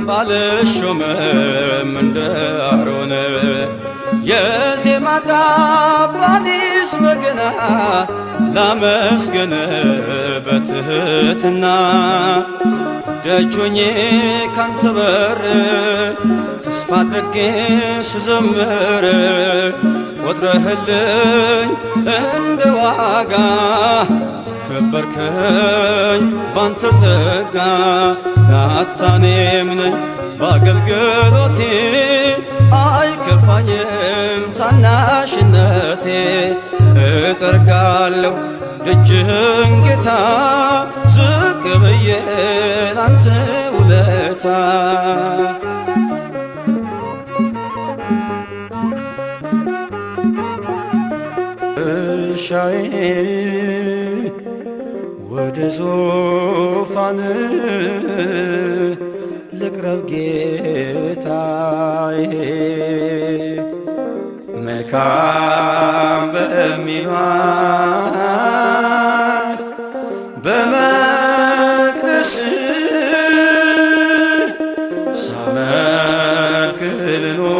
ባልሾምም እንደ አሮን የዜማ ቃባሊስ በገና ላመስግን በትህትና ደጆኜ ካንተ በር ተስፋ አድርጌ ስዘምር ቆጥረህልኝ እንደ ዋጋ ከበርከኝ ባንተ ጸጋ ናታኔም ነኝ በአገልግሎቴ አይከፋኝም ታናሽነቴ እጠርጋለሁ ደጅህን ጌታ ዝቅ ብዬ ላንተ ውለታ እሻዬ ወደ ዙፋን ልቅረብ ጌታዬ መልካም በሚሏት በመቅደስ ሳመልክ ልኖር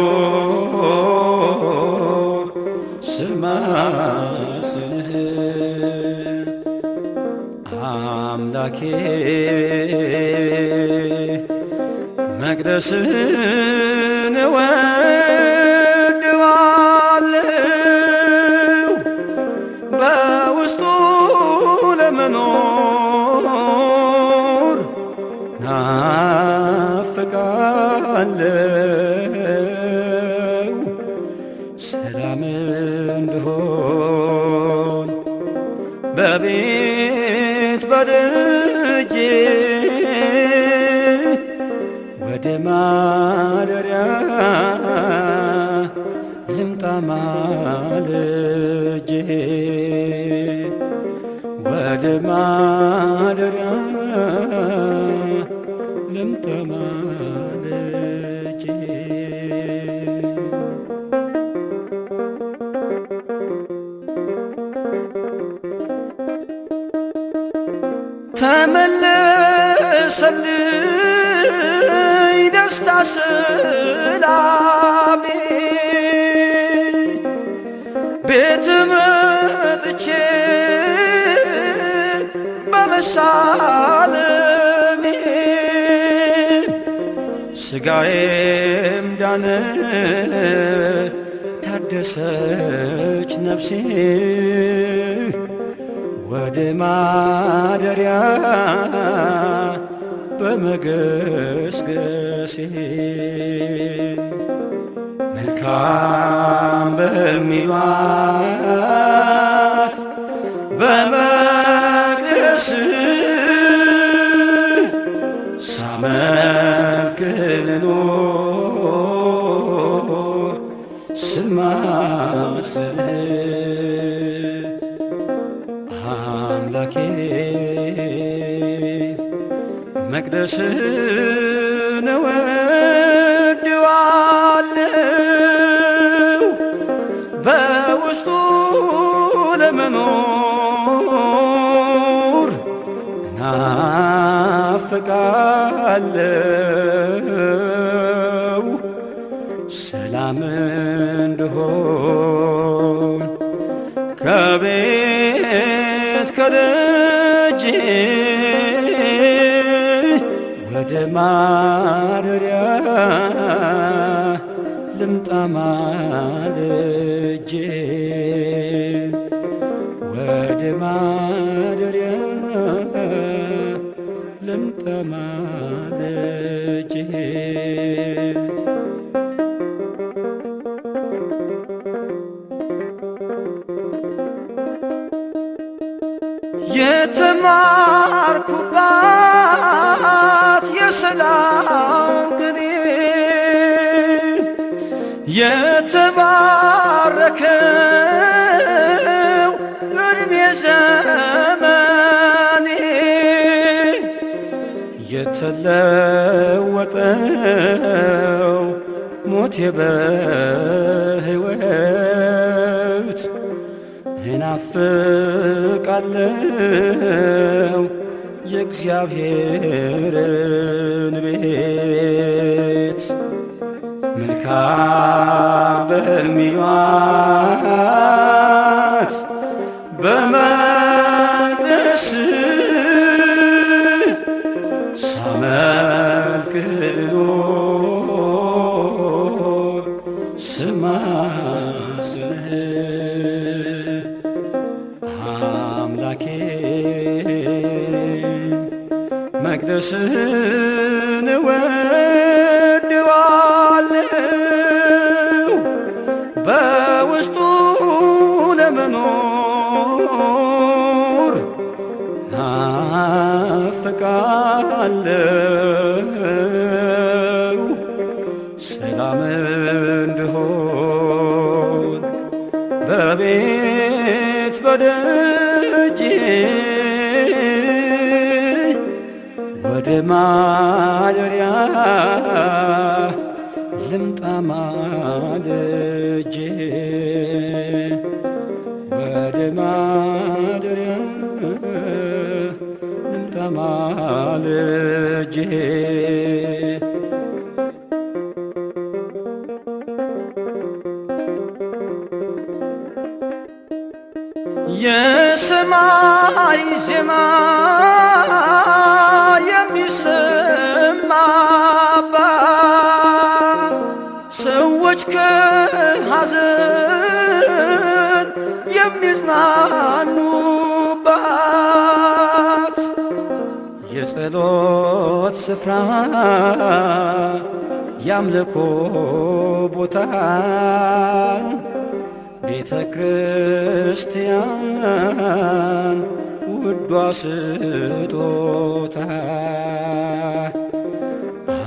ስማስንህ አምላኬ መቅደስን እወድዋለሁ በውስጡ ለመኖር ናፍቃለሁ ሰላም እንድሆን በቤት በደጄ ወደ ማደሪያ ልምጣ ማልጄ ወደ ማደሪያ ልምጣ ማልጄ ተመለሰልኝ ደስታ ሰላሜ ቤት መጥቼ በመሳለሜ ሥጋዬም ዳነ ታደሰች ነፍሴ ወደ ማደሪያ በመገስገሴ መልካም በሚሏት በመቅደስ ሳመልክ ልኖር ስማስንህ አምላኬ መቅደስን እወድዋለሁ በውስጡ ለመኖር እናፍቃለሁ ሰላም እንድሆን ከቤት ከደጄ ወደ ማደሪያ ልምጣ ማልጄ ወደ ማደሪያ ልምጣ ማልጄ የተማርኩባት የሰላም ቅኔ የተባረከ የተለወጠው ሞቴ በሕይወት እናፍቃለው የእግዚአብሔርን ቤት መልካም በሚዋት በመቅደስ ሳመልክ ልኖር ስማስህ አምላኬ መቅደስን እወድዋለሁ በውስጡ ለመኖር ናፍቃለሁ ሰላም እንድሆን በቤት በደጄ ወደ ማደሪያ ልምጣ ማልጄ ወደ ማደሪያ ልምጣ ማልጄ የሰማይ ዜማ የሚሰማባት ሰዎች ከሐዘን የሚጽናኑባት የጸሎት ስፍራ ያምልኮ ቦታ ቤተ ክርስቲያን ውዷ ስጦታ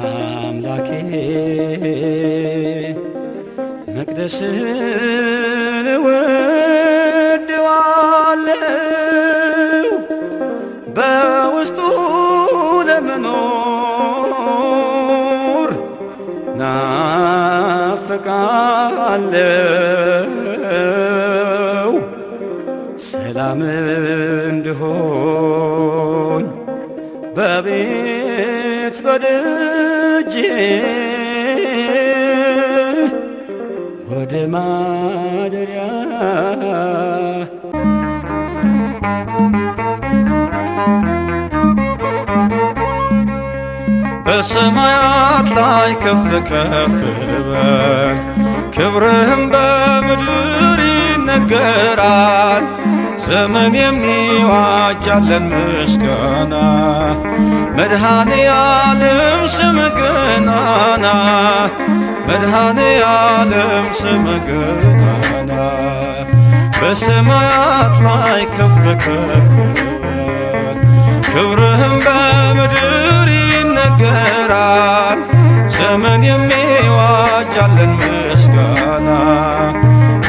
አምላኬ መቅደስን እወድዋለሁ በውስጡ ለመኖር ናፍቃለሁ ሰላም እንድሆን በቤት በደጄ ወደ ማደሪያ በሰማያት ላይ ከፍ ከፍ በል ክብርህም በምድር ይነገራል ዘመን የሚዋጃለን ምስጋና መድኃኔ ዓለም ስም ገናና መድኃኔ ዓለም ስም ገናና በሰማያት ላይ ከፍ ከፍ በል ክብርህም በምድር ይነገራል ዘመን የሚዋጃለን ምስጋና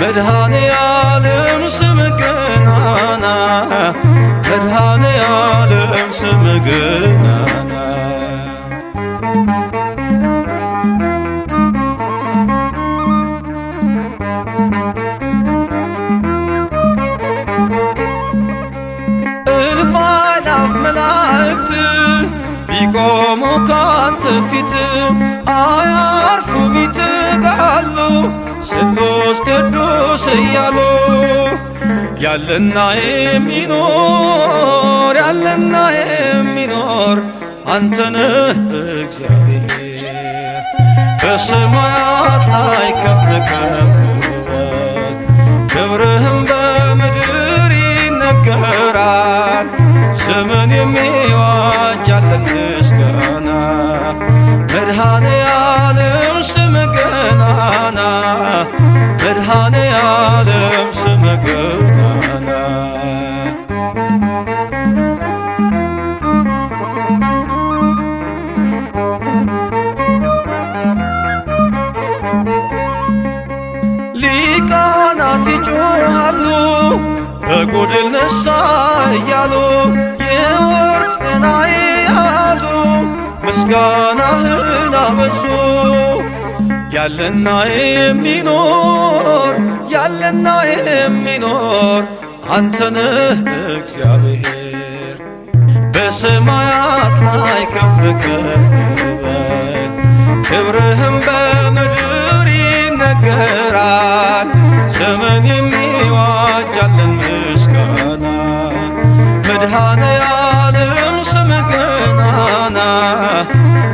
መድኃኔ ዓለም ስም ገናና መድኃኔ ዓለም ስም ገናና እልፍ አእላፍ መላእክት ቢቆሙ ካንተ ፊት አያርፉም ይትጋሉ ስሉስ ቅዱስ እያሉ ያለና የሚኖር ያለና የሚኖር አንተነህ እግዚአብሔር በሰማያት ላይ ከፍ ከፍ በል ክብርህም በምድር ይነገራል ዘመን የሚዋጃለን ምስጋና መድኃኔ ዓለም ስም ገናና መድኃኔ ዓለም ስም ገናና ሊቃናት ይጮኻሉ በጎድል ነሳ እያሉ የወርቅ ጽና የያዙ ምስጋናህን አበዙ። ያለና የሚኖር ያለና የሚኖር አንተነህ እግዚአብሔር። በሰማያት ላይ ከፍ ከፍ በል ክብርህም በምድር ይነገራል። ዘመን የሚዋጃለን ምስጋና መድኃኔ ዓለም ስምህ ገናና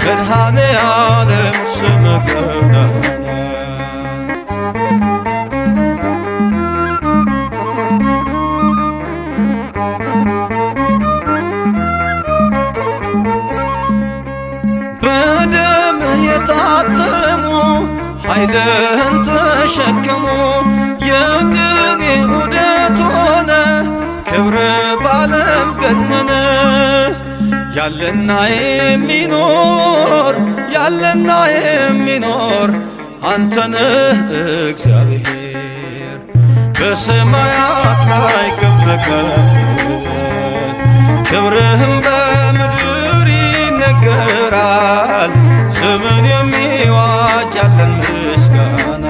መድኃኔ ዓለም ስምህ ገናና በደምህ የታተሙ ኃይልህን ተሸከሙ የቅኔ ዑደት ሆነ ክብር ባለም ገነነ። ያለና የሚኖር ያለና የሚኖር አንተነህ እግዚአብሔር። በሰማያት ላይ ከፍ ከፍ በል ክብርህም በምድር ይነገራል። ዘመን የሚዋጅ ያለን ምስጋና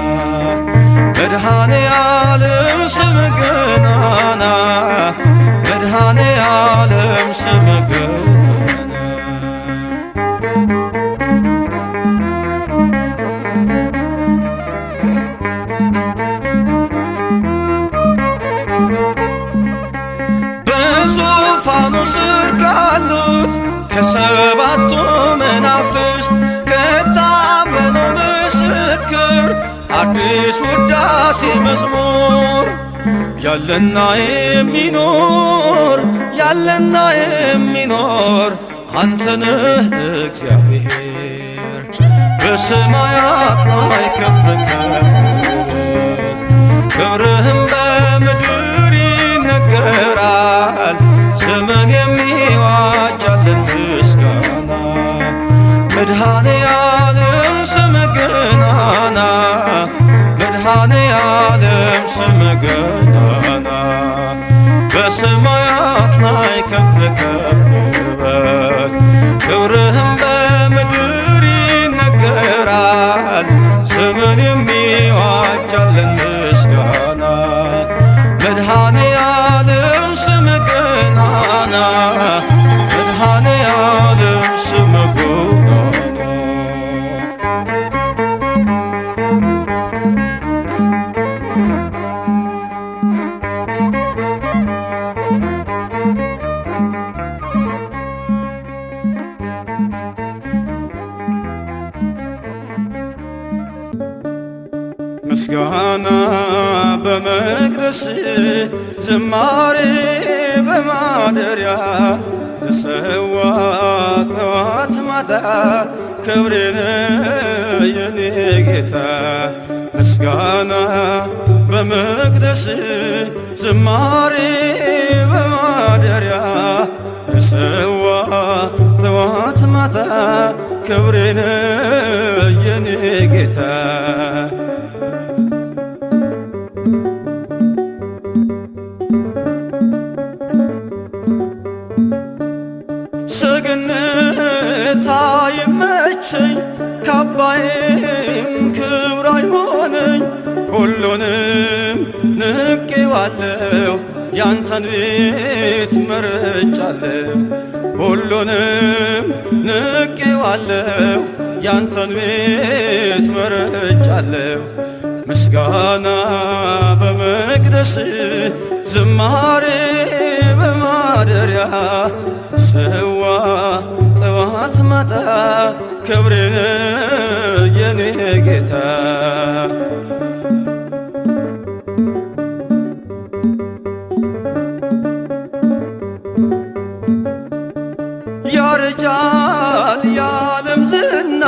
መድኃኔ ዓለም ስምህ ገናና መድኃኔ ዓለም ስምህ ገናና። በዙፋኑ ስር ካሉት ከሰባቱ መናፍስት ከታመነው ምስክር አዲስ ውዳሴ መዝሙር ያለና የሚኖር ያለና የሚኖር አንተነህ እግዚአብሔር። በሰማያት ላይ ከፍ ከፍ በል ክብርህም በምድር ይነገራል። ዘመን የሚዋጅ ያለን ምስጋና መድኃኔ ዓለም ስምህ ገናና መድኃኔ ዓለም ስምህ ገናና። በሰማያት ላይ ከፍ ከፍ በል ክብርህም በምድር ይነገራል። ዘመን የሚዋጅ ያለን ምስጋና መድኃኔ ዓለም ስምህ ገናና መድኃኔ ዓለም ስምህ ገናና። ምስጋና በመቅደስ ዝማሬ በማደሪያ ልሰዋ ጠዋት ማታ ክብሬን የኔ ጌታ። ምስጋና በመቅደስ ዝማሬ በማደሪያ ልሰዋ ጠዋት ማታ ክብሬን የኔ ጌታ። ሰገነት አይመቸኝ ካባዬም ክብር አይሆነኝ። ሁሉንም ንቄዋለሁ ያንተን ቤት መርጫለሁ። ሁሉንም ንቄዋለሁ ያንተን ቤት መርጫለሁ። ምስጋና በመቅደስ ዝማሬ በማደሪያ ሰዋ ጠዋት ማታ ክብሬን የኔ ጌታ። ያረጃል የዓለም ዝና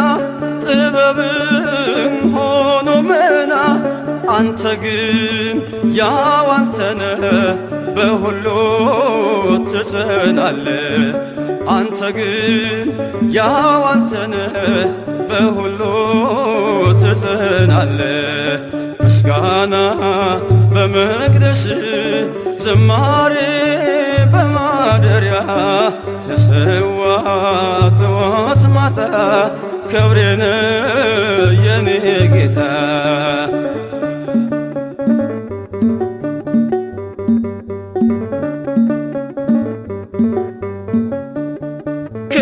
ጥበብም ሆኖ መና አንተ ግን ያው አንተነህ በሁሉ ትጸናለህ። አንተ ግን ያው አንተነህ በሁሉ ትጸናለህ። ምስጋና በመቅደስ ዝማሬ በማደሪያ ለሰዋ ጠዋት ማታ ማጣ ክብሬን የኔ ጌታ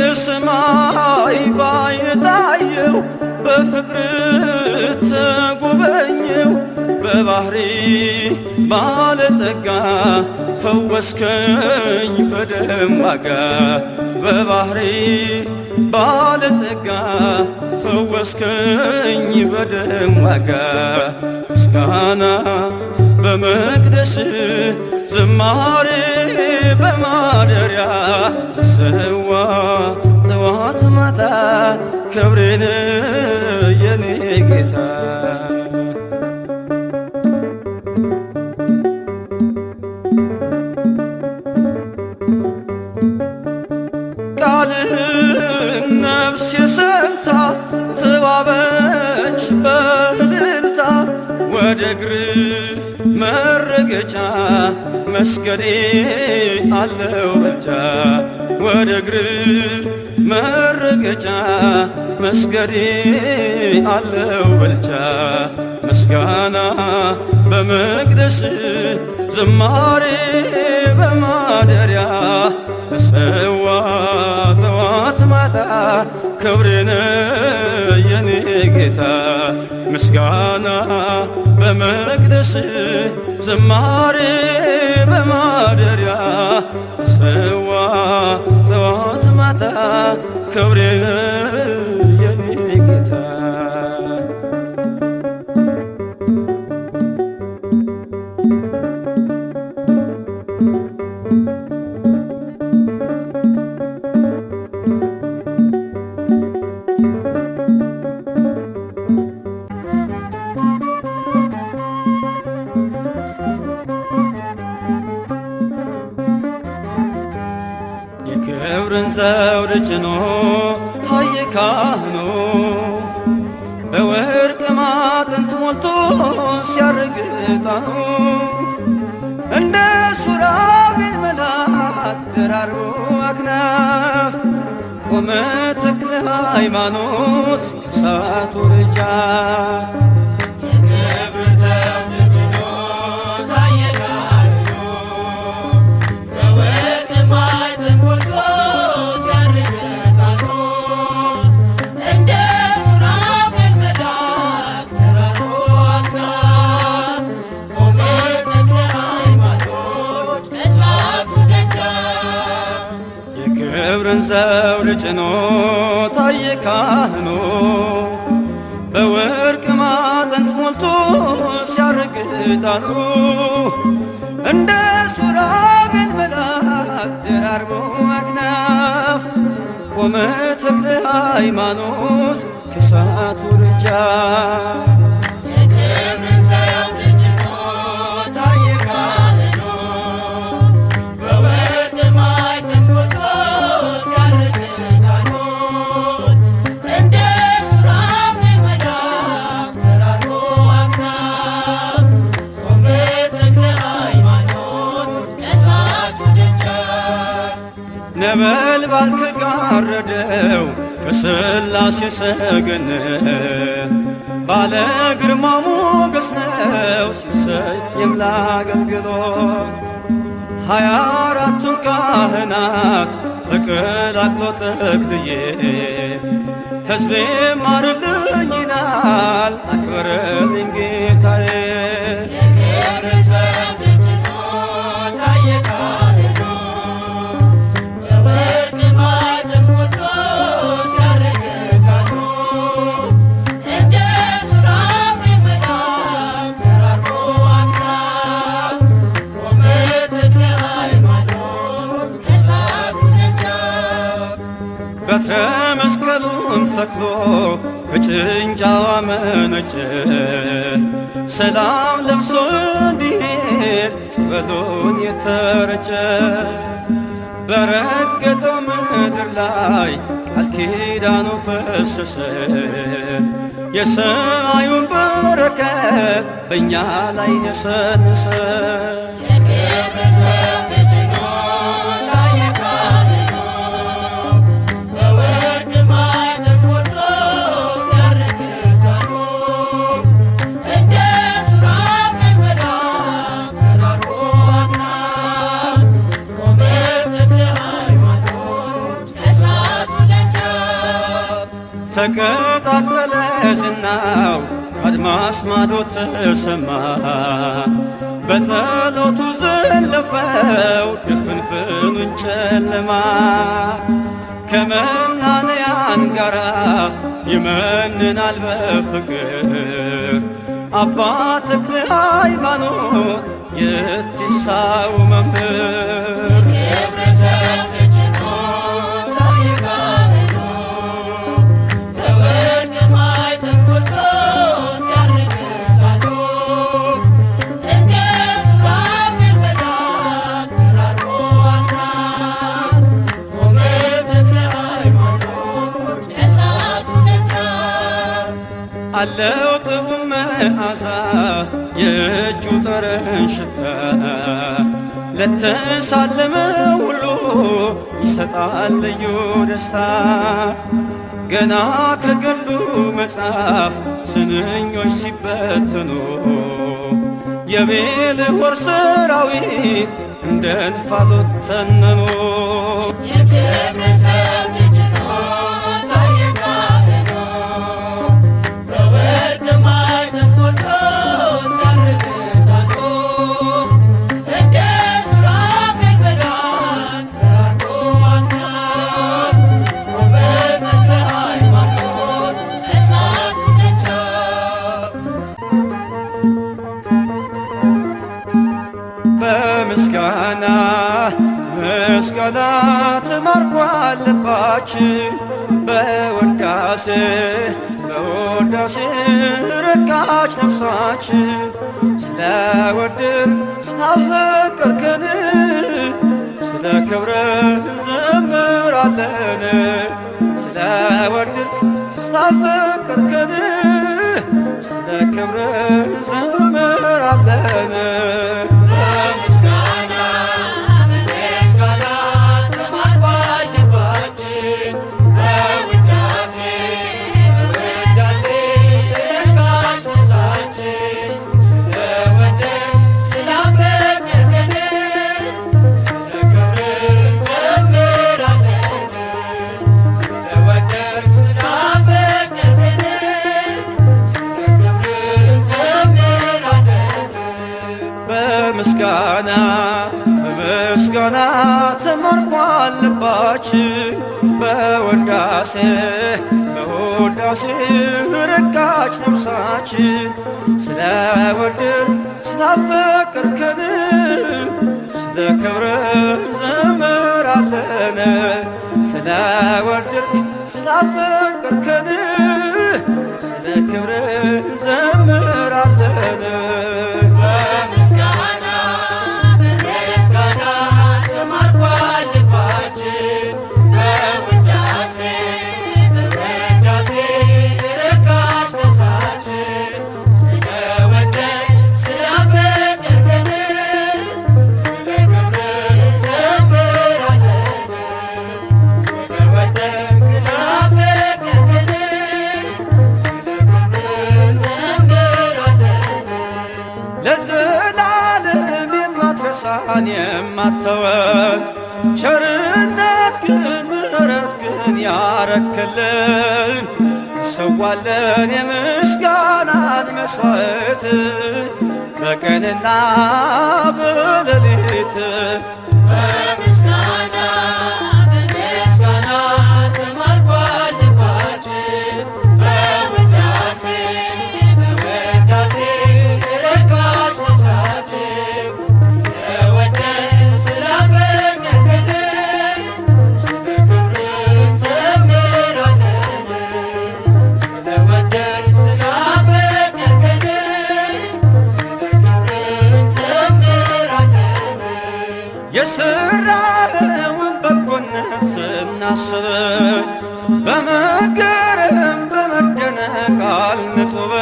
ከሰማይ ባይን ታየው በፍቅር ተጎበኘው በባህሪ ባለጸጋ ፈወስከኝ በደም ዋጋ በባህሪ ባለጸጋ ፈወስከኝ በደም ዋጋ ምስጋና በመቅደስ ዝማሬ በማደሪያ ሰዋ ጠዋት ማታ ክብሬን የኔ ጌታ ቃልህን ነፍሴ ሰምታ ተዋበች በእልልታ ወደ እግር መረገጫ መስገዴ አለው በልጫ ወደ እግር መረገጫ መስገዴ አለው በልጫ ምስጋና በመቅደስ ዝማሬ በማደሪያ እሰዋ ጠዋት ማታ ክብሬን የኔ ጌታ ምስጋና በመቅደስ ዝማሬ በማደሪያ እሰዋ ጠዋት ማታ ክብሬን የኔ ጌታ የክብርን ዘውድ ጭኖ ታየ ካህኑ በወርቅ ማዕጠንት ሞልቶ ሲያርግ ዕጣኑ እንደ ሱራፌል መልአክ ደራርቦ አክናፍ ቆመ ተክለ ሃይማኖት ከእሳቱ ርጫፍ የክብርን ዘውድ ጭኖ ታየ ካህኑ በወርቅ ማዕጠንት ሞልቶ ሲያርግ ዕጣኑ እንደ ሱራፌል መልአክ ደራርቦ አክናፍ ቆመ ተክለ ሃይማኖት ከእሳቱ ርጫፍ ነበልባል ከጋረደው ከሥላሴ ሰገነት ባለ ግርማ ሞገስ ነው ሲሰየም ለአገልግሎት 24ቱን ካህናት ተቀላቅሎ ተክልዬ ሕዝቤ ማርልኝ ይላል አክብረልኝ ጌታዬ በትረ መስቀሉን ተክሎ ከጭንጫዋ መነጨ ሰላም ለብሶ እንዲሄድ ጸበሉን የተረጨ በረገጠው ምድር ላይ ቃል ኪዳኑ ፈሰሰ የሰማዩን በረከት በእኛ ላይ ነሰነሰ በወርቅ ማዕጠንት ተቀጣጠለ ዝናው አድማስ ማዶ ተሰማ። በጸሎቱ ዘለፈው ድፍንፍኑን ጨለማ። ከመናንያን ጋራ ይመንናል በፍቅር አባ ተክለ ሃይማኖት የቲሳው መምህር። አለው ጥዑም መዓዛ የእጁ ጠረን ሽታ። ለተሳለመ ሁሉ ይሰጣል ልዩ ደስታ። ገና ከገሉ መጽሐፍ ስንኞች ሲበትኑ የቤልሆር ሰራዊት እንደ እንፋሎት ተነኑ። በምስጋና ምስጋና ተማርኳል ልባችን። በውዳሴ በውዳሴ ረካች ነፍሳችን። ስለወደድን ስላፈቀርከን ስለ ክብርህ እንዘምራለን። ስለወደድን ስላፈቀርከን ስለ ክብርህ እንዘምራለን። በምስጋና በምስጋና ተማርኳል ልባችን። በውዳሴ በውዳሴ ረካች ነፍሳችን። ስለወደድን ስላፈቀርከን ስለ ክብርህ እንዘምራለን። ስለወደድን ስላፈቀርከን ስለ ክብርህ እንዘምራለን። ለዘላለም የማትረሳን የማትተወን ቸርነት ግን ምሕረት ግን ያረክልን። እንሰዋለን የምስጋናን መሥዋዕት በቀንና በሌሊት። በምስጋና በምስጋና ተማርኳል ልባችን። በውዳሴ በውዳሴ ረካች ነፍሳችን። ስለወደድን ስላፈቀርከን ስለ ክብርህ እንዘምራለን። ስለወደድን ስላፈቀርከን ስለ ክብርህ እንዘምራለን። የሠራኸውን በጎነት ስናስብ በመገረም በመደነቅ አልንጹብ።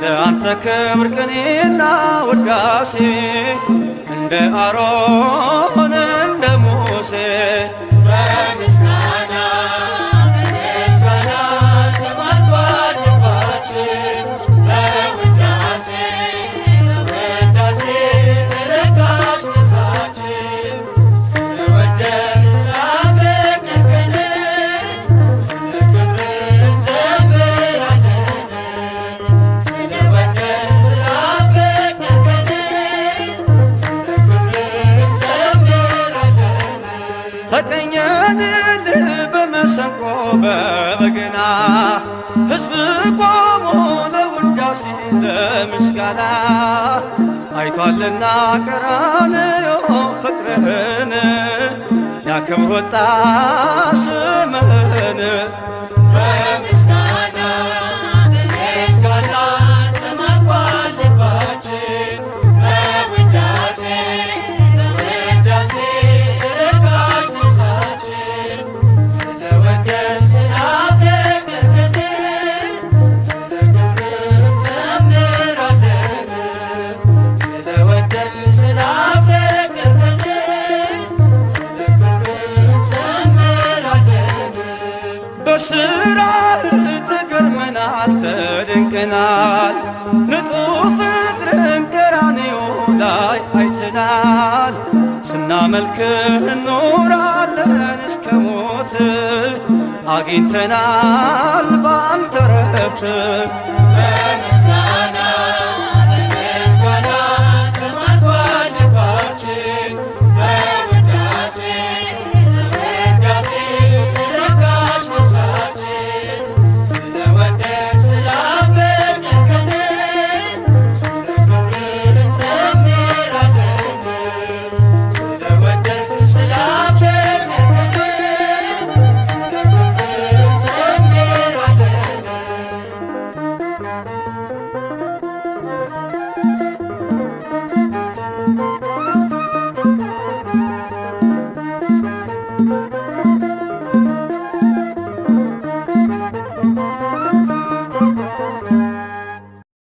ለአንተ ክብር ቅኔና ውዳሴ እንደ አሮን እንደ ሙሴ። በምስጋና በምስጋና ተማርኳል ልባችን። በውዳሴ በውዳሴ ረካች ነፍሳችን። ስለወደድን ስላፈቀርከን ስለ ክብርህ ከብሮ በበገና ሕዝብ ቆሞ ለውዳሴ ለምስጋና አይቷልና ቀራንዮ ፍቅርህን ያከብር ወጣ ስምህን በምስጋና በምስጋና ተማርኳል ልባችን በውዳሴ በውዳሴ ረካሽ ነፍሳችን ስለወደድ ስላፈቀርከን ስለ ክብርህ እንዘምራለን ስለወደድ ስላፈቀርከን ስለ ክብርህ እንዘምራለን በስራህ ተገርመናል ተደንቀናል ንጹሕ ፍቅርን ቀራንዮ ላይ አይተናል ስናመልክህ እንኖራለን እስከ ሞት አግኝተናል ባንተ ረፍት በምስጋና